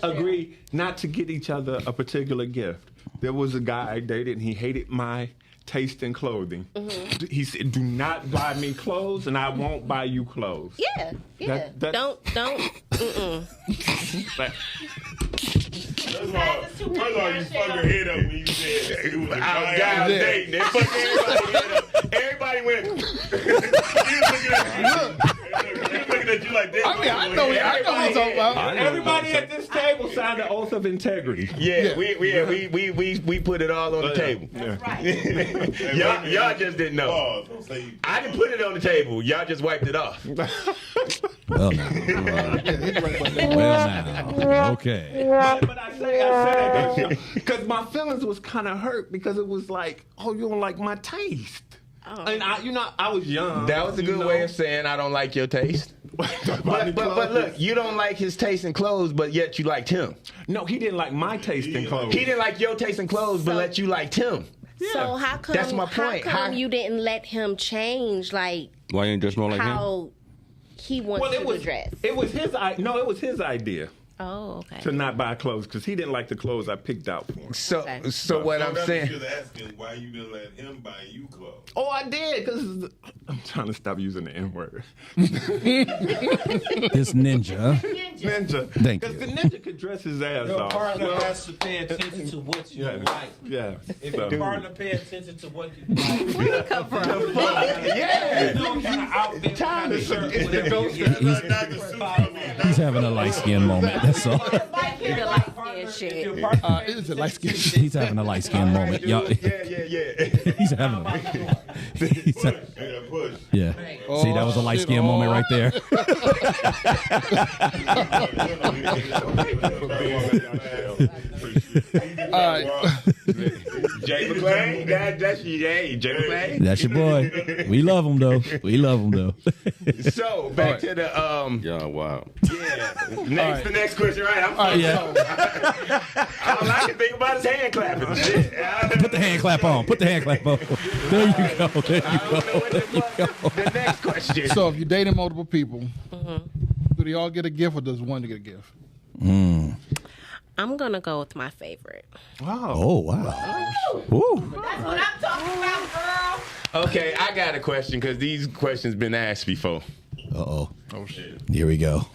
agree not to get each other a particular gift? There was a guy I dated, and he hated my taste in clothing. He said, "Do not buy me clothes, and I won't buy you clothes." Yeah. That- Don't. Mm-mm. First of all, you fucked your head up when you said that. It was like, I was dating. They fucked everybody head up. Everybody went. He was looking at you like that. I mean, I know what you're talking about. Everybody at this table signed the oath of integrity. Yeah, we put it all on the table. That's right. Y'all just didn't know. Oh, don't say I didn't put it on the table. Y'all just wiped it off. Well now. Well now. Okay. But I say that because my feelings was kind of hurt because it was like, oh, you don't like my taste. And I was young. That was a good way of saying I don't like your taste. But look, you don't like his taste in clothes, but yet you liked him. No, he didn't like my taste in clothes. He didn't like your taste in clothes, but let you liked him. Yeah. So how come? That's my point. How come you didn't let him change? Like why you ain't just more like how he wants you to dress? It was his. No, it was his idea. Oh, okay. To not buy clothes because he didn't like the clothes I picked out for him. So what I'm saying. You should ask him why you didn't let him buy you clothes. Oh, I did because I'm trying to stop using the N word. This ninja. Ninja. Thank you. Because the ninja could dress his ass Your off. partner has to pay attention to what you like. Yeah. If your partner pay attention to what you like, Where you come from? Yeah. you know, kind of outfit, kind of shirt, He's having a light skin moment. That's all. It's a light skin shit. He's having a light skin moment. Y'all. Yeah. He's having a. Yeah. See, that was a light skin moment right there. All right. Jay McClain, that's Jay McClain. That's your boy. We love him though. So back to the Yeah, wow. Yeah. The next question, right? I'm yeah. All I can think about is hand clapping. Shit. Put the hand clap on. There you go. The next question. So if you're dating multiple people, do they all get a gift or does one get a gift? I'm gonna go with my favorite. Oh wow. Ooh. That's what I'm talking about, girl. Okay, I got a question because these questions been asked before. Oh shit. Here we go.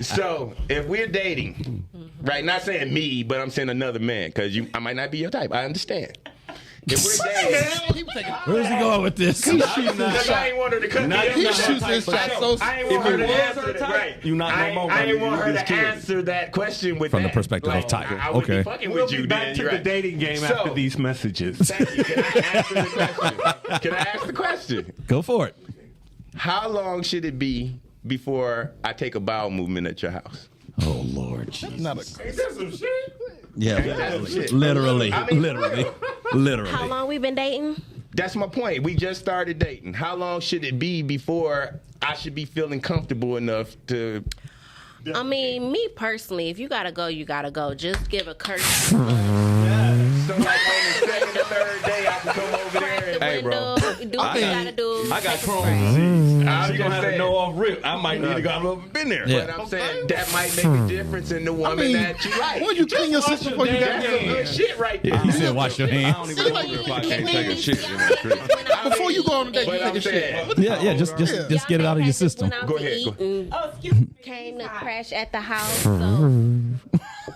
So if we're dating, right? Not saying me, but I'm saying another man because I might not be your type. I understand. If we're dating, Where's he going with this? I ain't want her to cut me up. He shoots his shot so. I ain't want her to answer that. Right. You not no more. I ain't want her to answer that question with From that. the perspective of type. I would be fucking We'll with be you back then. to You're the right. dating game after these messages. Thank you. Can I answer the question? Can I ask the question? Go for it. How long should it be before I take a bowel movement at your house? Oh Lord. Jesus. Not a, Ain't that some shit? Yeah. Shit. Literally. I mean, Literally. How long we been dating? That's my point. We just started dating. How long should it be before I should be feeling comfortable enough to? I mean, me personally, if you gotta go, you gotta go. Just give a courtesy. So like on the second or third day, I can come over there and Hey, bro. Do what you gotta do. I got Take a Crohn's break. disease. I She was gonna have saying, to know off rip. I might need to go. I've been there. Yeah. But I'm saying that might make a difference in the woman that you like. when you clean your system before you got That's some good shit right there. He said, "Wash your I hands." don't even know if I can't take a shit in that crib. before you go on a date, you But take I'm a shit. saying, Yeah. Just get it out of your system. Go ahead. Oh, excuse me. Came to crash at the house, so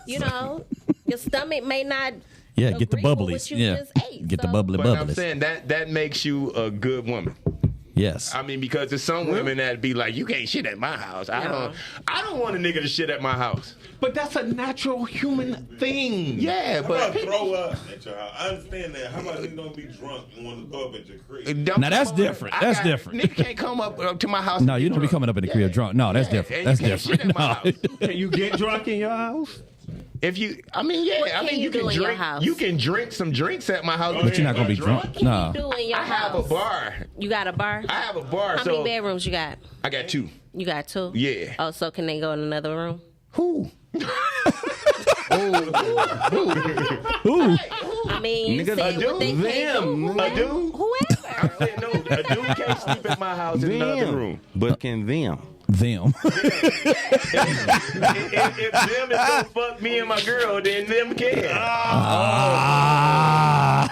you know your stomach may not. Yeah. Get the agree with bubblies. what you Yeah. just ate, Get the so- bubbly but I'm bubblies. saying that makes you a good woman. Yes. I mean, because there's some women that be like, you can't shit at my house. I don't want a nigga to shit at my house. But that's a natural human thing. Yeah, How but about throw up at your house? I understand that. How about niggas don't be drunk and want to throw up at your crib? Now that's different. That's different. Nigga can't come up to my house. No, and you get don't be drunk. coming up in the crib drunk. No, that's Yeah, different. and That's you can't shit different. at my No. house. Can you get drunk in your house? If you, I mean, yeah, What I can mean, you you can do in your drink. house? You can drink some drinks at my house, But you're not gonna be drunk. What can No. you do in your I house? have a bar. You got a bar? I have a bar. How so many bedrooms you got? I got 2. You got 2? Yeah. Oh, so can they go in another room? Who? I mean, you Nigga, said what they can't do. Them. A dude? Whoever. I'm saying no. A dude can't sleep at my house in another room. But can them? Them. If them is gonna fuck me and my girl, then them can.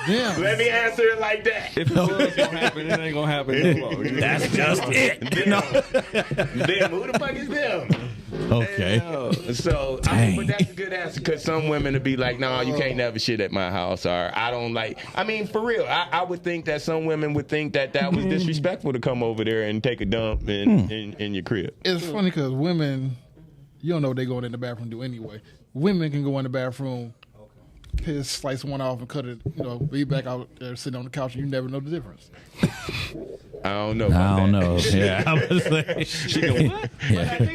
Yeah. Let me answer it like that. If it was gonna happen, it ain't gonna happen no more. That's just it. Them, who the fuck is them? Okay. So, I mean, but that's a good answer because some women would be like, no, you can't never shit at my house, or I don't like. I mean, for real, I would think that some women would think that was disrespectful to come over there and take a dump in your crib. It's funny because women, you don't know what they going in the bathroom to do anyway. Women can go in the bathroom, piss, slice one off, and cut it. You know, be back out there sitting on the couch, and you never know the difference. I don't know. I don't know. Yeah. I was like, She can,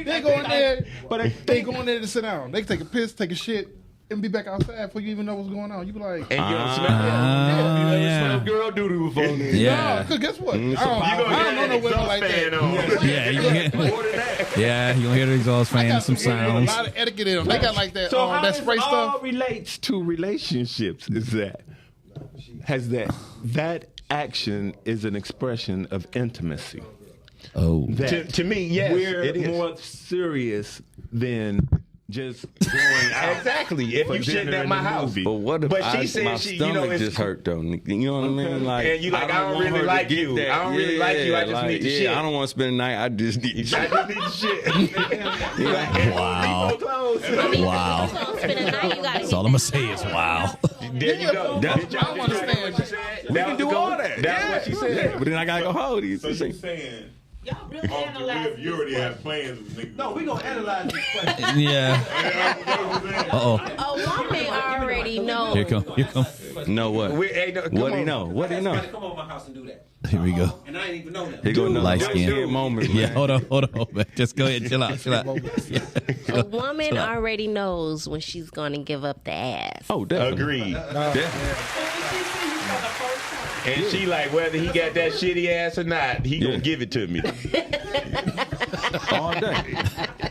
They go in there, but they go in there to sit down. They can take a piss, take a shit, and be back outside before you even know what's going on. You be like, and you don't smell it. Yeah. Smell girl doo-doo before then. Yeah. Cause guess what? I don't know women like that. Yeah, you gonna hear the exhaust fan and some A sounds. lot of etiquette in them. They got like that. So how that this spray all stuff. relates to relationships is that action is an expression of intimacy. Oh, to me, yes, we're it is more serious than just going out. Exactly. If for you dinner sitting at in my the house, movie. But what if But she said my she, stomach you know, it's just hurt though? You know what I mean? Like, and you like, I don't want really her to like get you. that. I don't really like you. I just need the shit. I don't want to spend the night. I just need the shit. I just need the shit. Wow. Wow. That's all I'm gonna say is wow. There you go. That's I don't understand. We can do all that. That's what she said. But then I gotta go hold these. So you saying? Y'all really Off the rip, you already have plans with niggas. No, we gonna analyze this question. Yeah. Uh-oh. A woman already knows. Here come. Know what? What do you know? What do you know? Come over my house and do that. Here we go. And I didn't even know that. Here go Light skin moment. Yeah, hold on, man. Just go ahead, chill out. Yeah. A woman already knows when she's going to give up the ass. Oh, definitely. Agreed. And she like, whether he got that shitty ass or not, he gonna give it to me. All day.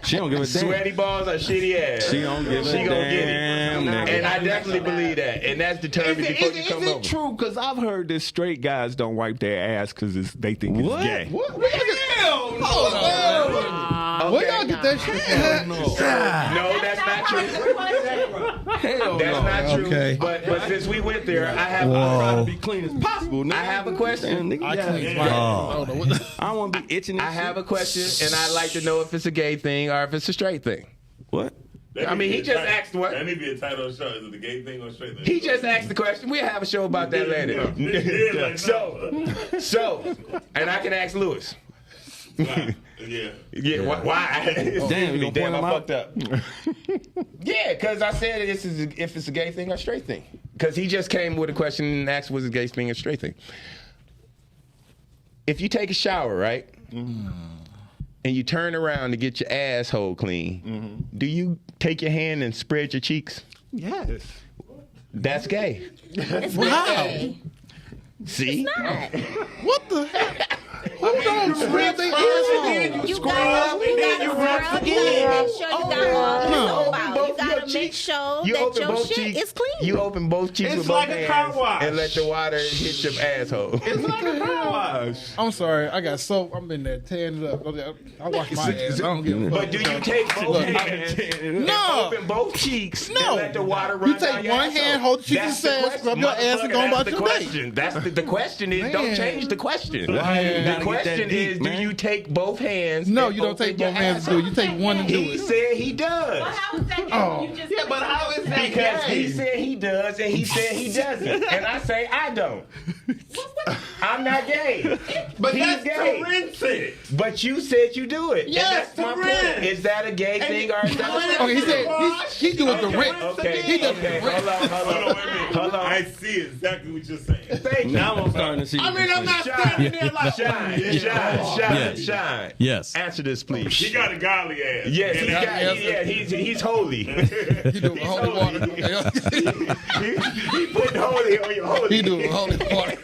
She don't give a damn. Sweaty balls or shitty ass. She don't give a She gonna get it. damn, nigga. And I definitely believe that. And that's determined before you come Is over. it true? Because I've heard that straight guys don't wipe their ass because they think it's gay. What? Where y'all get that shit? No, that's not true. Hell That's no. not true. Okay. But since we went there, I have Whoa. Try to be clean as possible. Nigga. I have a question. Nigga, I clean yeah. my Oh. I don't want to be itching. I have a question, and I'd like to know if it's a gay thing or if it's a straight thing. What? I mean, he just asked what? That need to be a title of the show. Is it the gay thing or straight thing? He just asked the question. We'll have a show about that later. So, and I can ask Lewis. Yeah. Yeah, why? Damn, you gonna point I him out? fucked up. Yeah, because I said if it's a gay thing or straight thing. Because he just came with a question and asked was it a gay thing or straight thing. If you take a shower, right, and you turn around to get your asshole clean, do you take your hand and spread your cheeks? Yes. That's gay. Wow. See? What the heck? Who don't spread their asshole? You gotta scrub. You gotta make sure you got all the soap out. You gotta make sure You that open your both shit cheeks. is clean. You open both cheeks It's with like both a car hands wash. and let the water hit your asshole. It's like a car wash. I'm sorry, I got soap. I'm in there tearing it up. I wash my ass. I don't give a fuck. But do you take both hands and No. open both cheeks and No. let the water run You down take your one asshole? hand, hold the cheek That's and the say, question. scrub your ass and go Motherfucker, about that's your the day. question. That's the question is don't Man. change the question. Why you The gotta get that question deep, is, man? do you take both hands? No, and you don't open take your both hands to do it. You take one and do He it. said he does. How is that gay? Oh. You just Yeah, but how is that Because gay? he said he does and he said he doesn't. And I say I don't. I'm not gay. But He's that's gay. to rinse it. But you said you do it. Yes, and that's my to point. rinse. Is that a gay thing or is that Okay, he said he do it the rent. Okay, He does okay, the rent. Hold on, wait a minute. Hold on. I see exactly what you're saying. Thank you. Now I'm starting to see. I mean, I'm not standing there like Shine. Yes. Answer this, please. He got a godly ass. Yes, And he's holy. He do holy water. he put holy on your holy. He do holy water.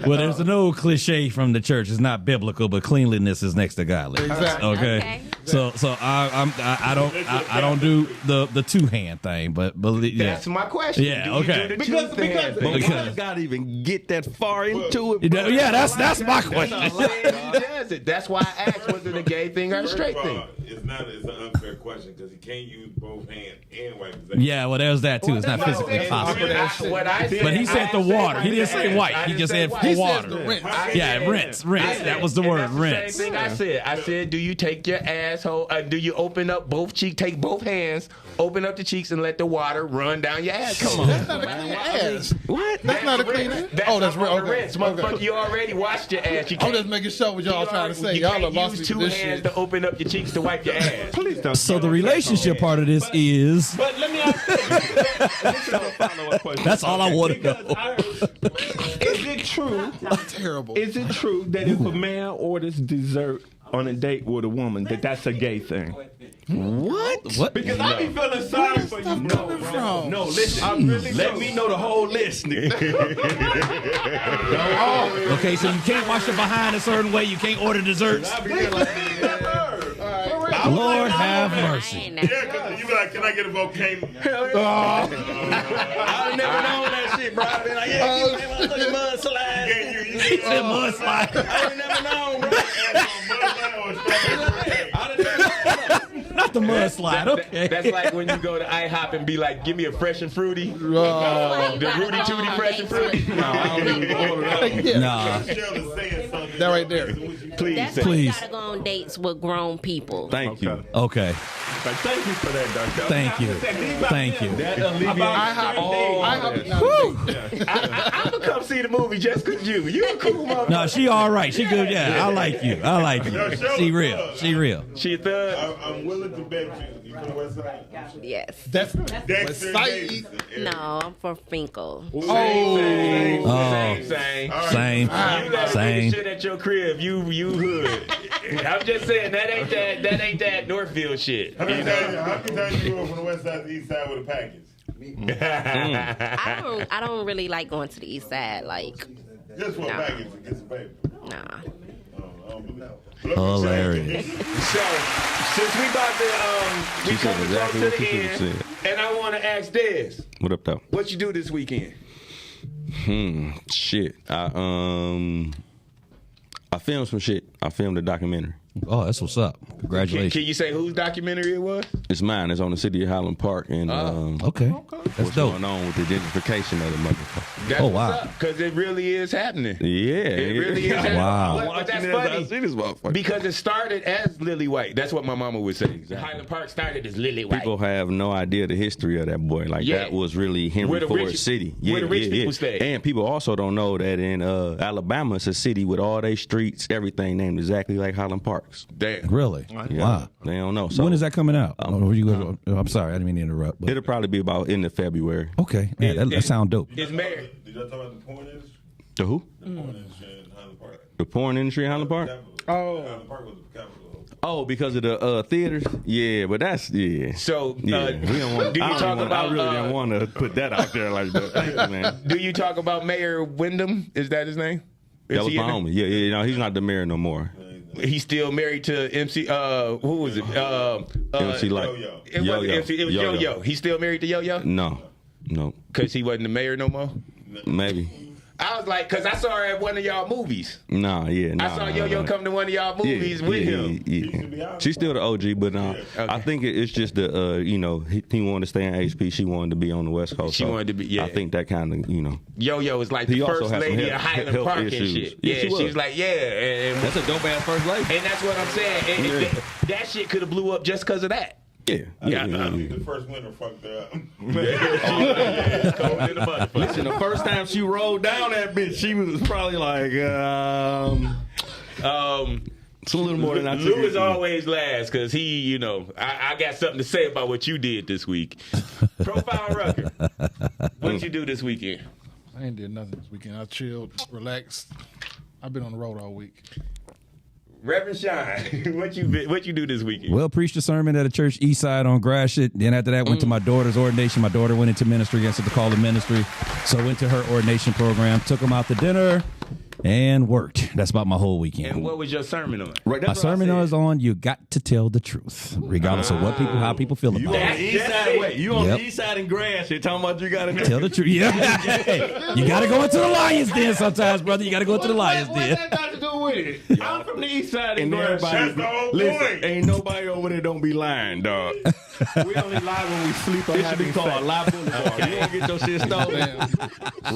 Well, there's an old cliche from the church. It's not biblical, but cleanliness is next to godliness. Exactly. Okay. So I don't do the two hand thing, but yeah. That's my question. Yeah, Do you okay. do the Because- two hand because- thing? But why you gotta even get that far into it? Bro? Yeah, that's my question. He does it. That's why I asked was it a gay thing or a First straight of thing. all, it's an unfair question because he can't use both hands and wipe his ass. Yeah, well, there's that too. It's not physically possible. But he said the water. He didn't say white. He just said He water. says the rent. Yeah, rinse. That was the And word, that's the rinse. Same thing I said. I said, do you take your asshole? Do you open up both cheeks? Take both hands, open up the cheeks, and let the water run down your ass. Come on. That's not a clean ass. What? That's not a clean ass. That's Oh, that's real. real. Okay. Rinse, motherfucker. You already washed your ass. You I'm can't, just making sure what y'all trying to say. you Y'all can't are lost use to two this hands shit. to open up your cheeks to wipe your ass. Please don't. So the relationship part of this is. But let me ask you. This is a follow-up question. That's all I want to know. Is it true? Terrible. Is it true that if a man orders dessert on a date with a woman, that's a gay thing? What? Because I be feeling sorry for you, bro. No, listen. I'm really let me know the whole list, nigga. Okay, so you can't wash your behind a certain way. You can't order desserts. Lord have mercy. Yeah, because you be like, can I get a volcano? I never known that shit, bro. I be like, yeah, give me my fucking mudslide. He said mudslide. I ain't never known, bro. Not the mudslide. Okay. That's like when you go to IHOP and be like, give me a fresh and fruity. The Rudy Tooty fresh and fruity. No, I don't even order that. Nah. That right there. Please. That's why you gotta go on dates with grown people. Thank you. Okay. Thank you for that, Doctor. Thank you. Thank you. That alleviates I'm gonna come see the movie just cause you. You a cool motherfucker. No, she all right. She good. Yeah, I like you. I like you. She real. She real. She a thug. I'm willing to bet you. You from the West Side? Yes. That's Dexter Side. Davis. No, I'm from Finkel. Same. Same. You gotta Same. shit at your crib. You hood. I'm just saying that ain't that Northfield shit. How many times you grew up from the West Side to the East Side with a package? I don't really like going to the East Side. Like, Just for a package to get some paper. nah. Hilarious. So, since we about to we said coming exactly close what to you the should've end, and I want to ask Dez, What up, though? what you do this weekend? Shit. I filmed some shit. I filmed a documentary. Oh, that's what's up. Congratulations. Can you say whose documentary it was? It's mine. It's on the city of Highland Park, and Okay. That's what's dope. going on with the gentrification of the motherfucker. That's Oh, wow. Because it really is happening. Yeah, It really is happening. Wow. But that's I funny. see this motherfucker. Because it started as Lily White. That's what my mama would say. Highland Park started as Lily White. People have no idea the history of that boy. Like Yeah. that was really Where Henry the Ford rich- City. where the rich people stay. And people also don't know that in Alabama, it's a city with all their streets, everything named exactly like Highland Parks. Damn. Really? Yeah, Wow. They don't know. So When is that coming out? I'm sorry, I didn't mean to interrupt. But. it'll probably be about end of February. Okay, man, that sounds dope. It's Mary. Did y'all talk about the porn industry? The who? The porn industry in Highland Park. The porn industry in Highland Park? Highland Park was the capital. Oh, because of the theaters? Yeah, but that's So, yeah. We don't want. do you talk about? I really didn't want to put that out there like that. Thank you, man. Do you talk about Mayor Wyndham? Is that his name? Is That was he my in homie. Yeah. No, he's not the mayor no more. there? He's still married to MC. Who was it? MC Light. It wasn't MC. It was Yo-Yo. He's still married to Yo-Yo? No. Because he wasn't the mayor no more? Maybe. I was like, because I saw her at one of y'all movies. Nah. I saw Yo-Yo come to one of y'all movies with him. Yeah. She's still the OG, but I think it's just the he wanted to stay in HP. She wanted to be on the West Coast. She wanted to be. Yeah. I think that kind of Yo-Yo is like He the also first had some lady of health Highland Park issues. and shit. Yeah, Yeah, she was. she was like, and That's a dope ass first lady. And that's what I'm saying. And that shit could have blew up just because of that. Yeah. I think the first winter fucked her up. Listen, the first time she rolled down that bitch, she was probably like, it's a little more than I took. Lou is always last because he, I got something to say about what you did this week. Profile Rucker. What you do this weekend? I ain't did nothing this weekend. I chilled, relaxed. I've been on the road all week. Reverend Shine, what you do this weekend? Well, preached a sermon at a church east side on Gratiot. Then after that, went to my daughter's ordination. My daughter went into ministry, answered the call of ministry. So went to her ordination program, took them out to dinner, and worked. That's about my whole weekend. And what was your sermon on? Right, My sermon is on you got to tell the truth, regardless of how people feel about it. The east side, you on the east side in grass. You're talking about you got to Tell the truth. Yeah. Hey, you got to go into the lion's den sometimes, brother. You got to go into the lion's den. What that got to do with it? I'm from the east side And everybody, listen, ain't nobody over there don't be lying, dog. We only lie when we sleep or It should be having called sex. Lie Boulevard. You don't get your shit stolen.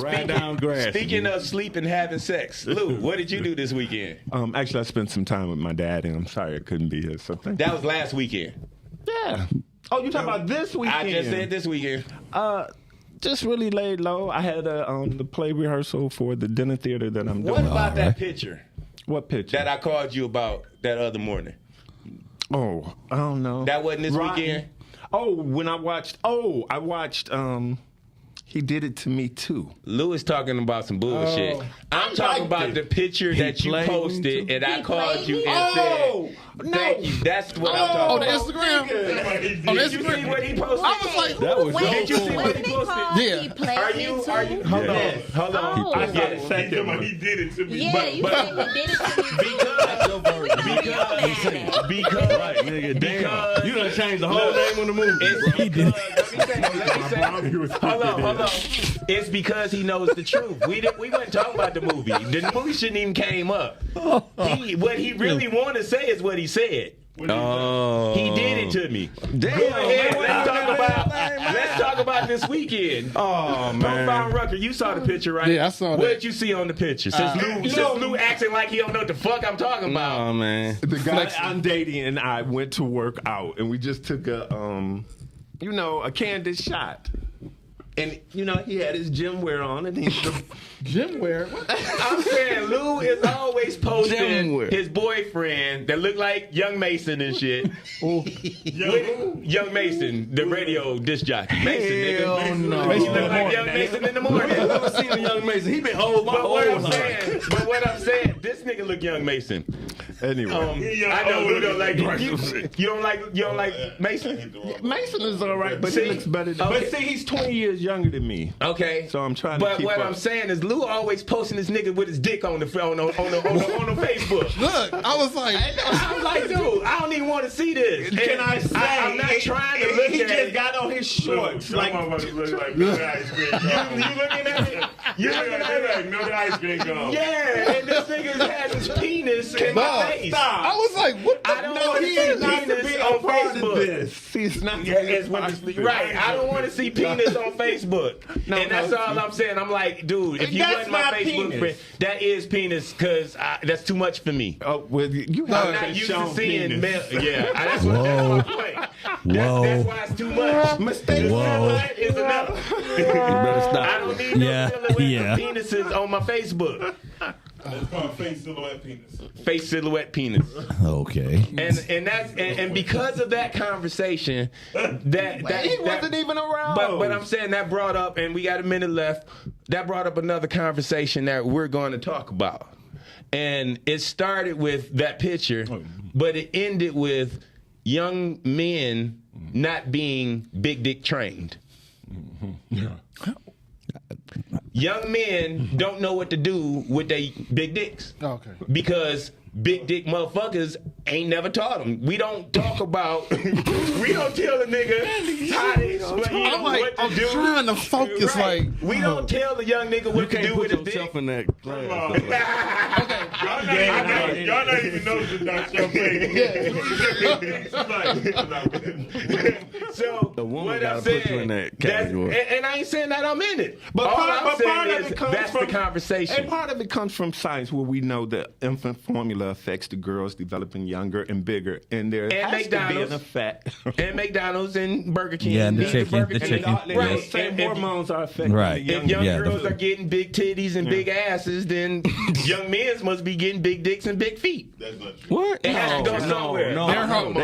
Right down grass. Speaking of sleep and having sex, Lou, what did you do this weekend? Actually, I spent some time with my dad, and I'm sorry I couldn't be here. So thank That was last weekend. Yeah. Oh, you talking about this weekend? I just said this weekend. Just really laid low. I had the play rehearsal for the dinner theater that I'm doing. What about that picture What picture? that I called you about that other morning? Oh, I don't know. That wasn't this weekend? Oh, when I watched. Oh, I watched. He did it to me too. Lou is talking about some bullshit. I'm talking about the picture that you posted, and I called you and said, "Thank you." That's what I'm talking On the about. Instagram? Did On you Instagram? see what he posted? I was like, That was Did you see what he posted? Yeah. Are you? Hold on. I saw the He second one. did it to me. Yeah, you said he did it to me. Because Right, nigga, damn. You done changed the whole name of the movie. he did. Let me say. Hold on. It's because he knows the truth. We wasn't talking about the movie. The movie shouldn't even came up. What he really wanted to say is what he said. Oh. He did it to me. Damn. Go ahead. Let's talk about this weekend. Oh, man. Profile Rucker, you saw the picture, right? Yeah, I saw that. What did you see on the picture? Since Lou acting like he don't know what the fuck I'm talking about. Oh, man. The guy I'm dating and I went to work out, and we just took a candid shot. And, he had his gym wear on, and he's the Gym wear? I'm saying Lou is always posting Gym wear. his boyfriend that look like Young Mason and shit. Young Mason, the radio disc jockey. Mason, nigga. no. Mason look like Young Mason in the morning. I've never seen a Young Mason. He been old my whole life. But what I'm saying, this nigga look Young Mason. Anyway, I know Lou don't like you don't like Mason? Mason is all right, but See? he looks better than Okay. But see, he's 20 years younger than me. Okay. So I'm trying to But keep what up. I'm saying is Lou always posting this nigga with his dick on the Facebook. Look, I was like, I'm like, dude, I don't even want to see this. Can I say? I'm not trying to look he at just it. got on his shorts. Like, Like, look like milk ice cream. You looking at it? You looking at it? Like milk ice cream gone. Yeah, and this nigga has his penis in my face. I was like, what the? I don't want to he see is not to penis be on a part of Facebook. this. He's not. Yeah, it's when right. I don't want to see penis on Facebook. And that's all I'm saying. I'm like, dude, if you That's wasn't my not Facebook penis. friend, that is penis because that's too much for me. Oh, well, you I'm have not used to shown seeing penis. male. Yeah, that's my point. That's why it's too much. Mistake. Silhouette is enough. You better stop. I don't need no silhouette penises on my Facebook. It's called face silhouette penis. Face silhouette penis. Okay. And because of that conversation, He wasn't even around. But I'm saying that brought up, and we got a minute left. That brought up another conversation that we're going to talk about, and it started with that picture, but it ended with young men not being big dick trained. Young men don't know what to do with their big dicks. Okay. Because big dick motherfuckers ain't never taught them. We don't talk about, we don't tell a nigga how to explain I'm like, what to I'm do. trying to focus. Right. Like, We don't tell the young nigga what to do with his dick. yourself in that class. Y'all not even noticing that's your So The woman what gotta I'm put you in saying, that that's- category. and I ain't saying that I'm in it. But All part, I'm but saying part of is it comes that's from the conversation. And part of it comes from science, where we know that infant formula affects the girls developing younger and bigger, and there has McDonald's. to be an effect. And McDonald's and Burger King. Yeah, and the These chicken, Burger the King. chicken, And Right. those same And if- hormones are affecting Right. the If young Yeah, girls are getting big titties and big asses, then young men must be getting big dicks and big feet. That's not true. What? It has to go somewhere. No, their hormones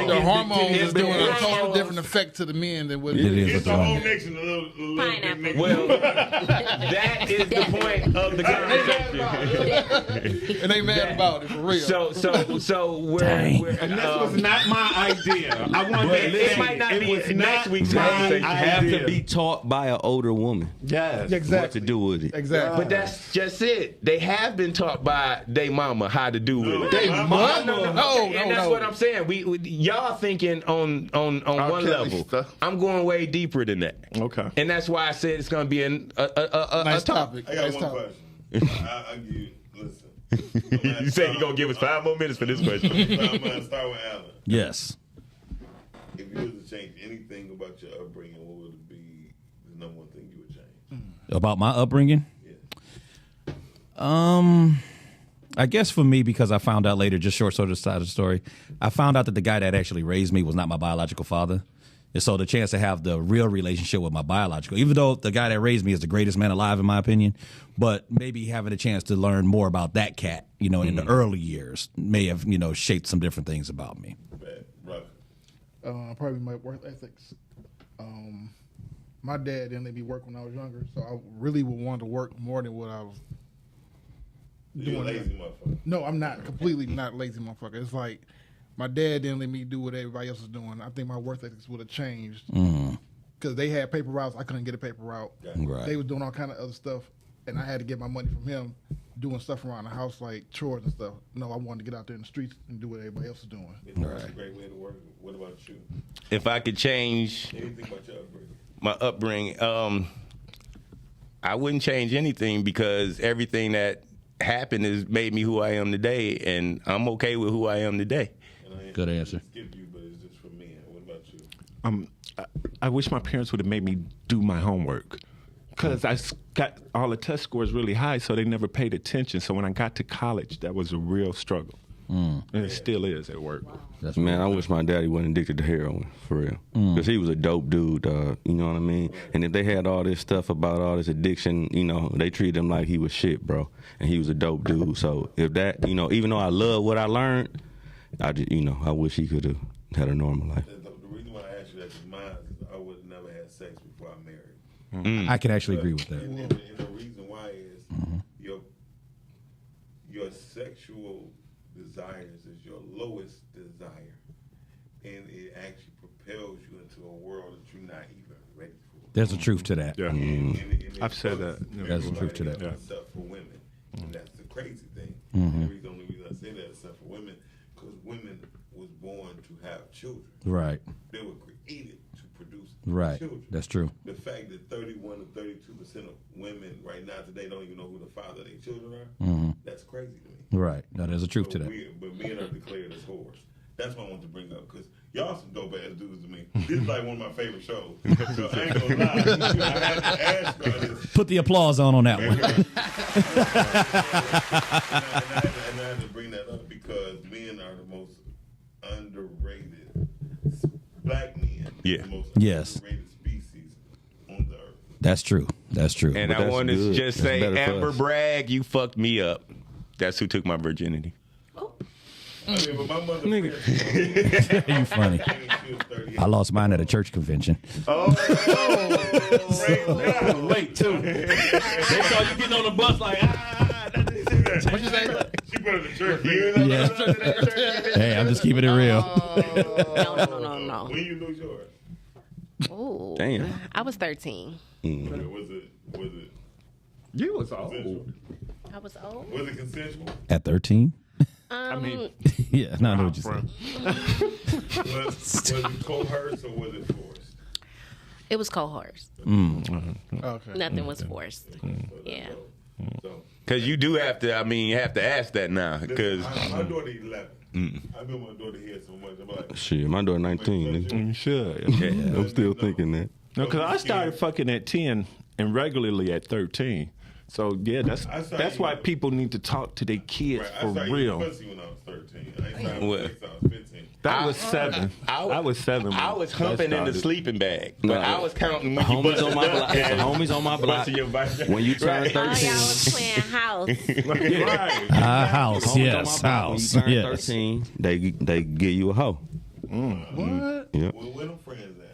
It's is the doing a totally hormones. different effect to the men than what It is It's with the the whole woman. mix and a little Pineapple. Well, that is the point of the conversation. and they mad about it for real. So we're And this was not my idea. I wanted But to it say might not it be was next not week's my conversation. Have idea. to be taught by an older woman. Yes. What to do with it. Exactly. But that's just it. They have been taught by they mama how to do with it. They mama? No, and that's what I'm saying. We y'all thinking on one Kelly level. stuff. I'm going way deeper than that. Okay. And that's why I said it's going to be a nice topic. topic. I got Nice one topic. question. I give you, listen. You say you're going to give us 5 more minutes for this question. I'm going to start with Alan. Yes. If you was to change anything about your upbringing, what would it be the number one thing you would change? About my upbringing? I guess for me, because I found out later, just short sort of side of the story, I found out that the guy that actually raised me was not my biological father. And so the chance to have the real relationship with my biological, even though the guy that raised me is the greatest man alive in my opinion, but maybe having a chance to learn more about that cat, in the early years may have, shaped some different things about me. Bad. Rock. Probably my work ethics. my dad didn't let me work when I was younger, so I really would want to work more than what I was doing. You're a lazy motherfucker. No, I'm not. Completely not lazy motherfucker. It's like my dad didn't let me do what everybody else was doing. I think my work ethics would have changed. Because they had paper routes. I couldn't get a paper route. Right. They was doing all kind of other stuff, and I had to get my money from him doing stuff around the house like chores and stuff. No, I wanted to get out there in the streets and do what everybody else was doing. That's a great way to work. What about you? If I could change Anything about your upbringing? my upbringing, I wouldn't change anything because everything that happened has made me who I am today, and I'm okay with who I am today. Good answer. Skip you, but it's just for me. What about you? I wish my parents would have made me do my homework because I got all the test scores really high, so they never paid attention. So when I got to college, that was a real struggle. And it still is at work. Man, I wish my daddy wasn't addicted to heroin, for real. Because he was a dope dude, you know what I mean? And if they had all this stuff about all this addiction, you know, they treated him like he was shit, bro. And he was a dope dude. So if that, you know, even though I love what I learned, I just, you know, I wish he could have had a normal life. The reason why I asked you that is mine is I would have never had sex before I married. I can actually agree with that. And the reason why is your sexual desires is your lowest desire, and it actually propels you into a world that you're not even ready for. There's a truth to that. Yeah. And I've said that. There's a truth to that. Except for women, and that's the crazy thing. And the only reason I say that except for women, because women was born to have children. Right. They were created to produce Right. children. That's true. The fact that 31 to 32% of women right now today don't even know who the father of their children are, that's crazy to me. Right. No, there's a truth to that. But men are declared as whores. That's what I want to bring up, because y'all some dope ass dudes to me. This is like one of my favorite shows. So I ain't gonna lie. I had to ask y'all this. Put the applause on that one. And I had to bring that up because men are the most underrated black men. Yeah. The most Yes. underrated species on the earth. That's true. That's true. And But I that's want to good. just That's say, better for Amber us. Bragg, you fucked me up. That's who took my virginity. I mean, but my mother. You funny. I lost mine at a church convention. Wait, too. They saw you getting on the bus like, What you say? She put it in church. Yeah. Hey, I'm just keeping it real. No. When you lose yours? Ooh. Damn. I was 13. Was it? You was old. I was old. Was it consensual? At 13? I mean, Yeah, no, I know what you said. Was it coerced or was it forced? It was coerced. Okay. Nothing was forced. Yeah. because you do have to. I mean, you have to ask that now. Because My daughter 11. I've been my daughter here so much. I'm like, Shit, my daughter 19. nigga. you should. Yeah, I'm still thinking that. No, because I started fucking at 10 and regularly at 13. So yeah, that's why people need to talk to their kids right, for I started real. eating pussy when I was 13. I ain't started What? sex till I was 15. That was 7. I was 7. I was humping in the sleeping bag, but No. I was counting when Homies you on my block. Homies on my block. busting your back. When you turn Oh, 13. y'all was playing house. Right. House, Homies yes, on my block. house, When you turn yes. 13, they give you a hoe. What? Yep. Where them friends at?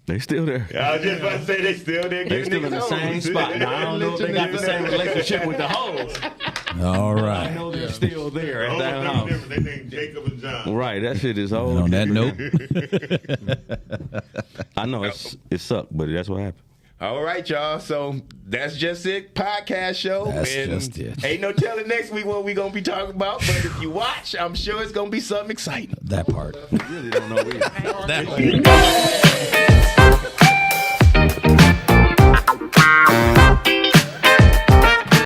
They still there. I was just about to say they still there. They still in the same spot. Now, I don't know if they got the same relationship with the hoes. All I right. know they're still there at Oh, that no, house. different. They named Jacob and John. Right, that shit is And old. on that note, I know it sucked, but that's what happened. All right, y'all. So that's just it. Podcast show. That's and just it. Ain't no telling next week what we gonna be talking about. But if you watch, I'm sure it's gonna be something exciting. that part. I really don't know either. That part.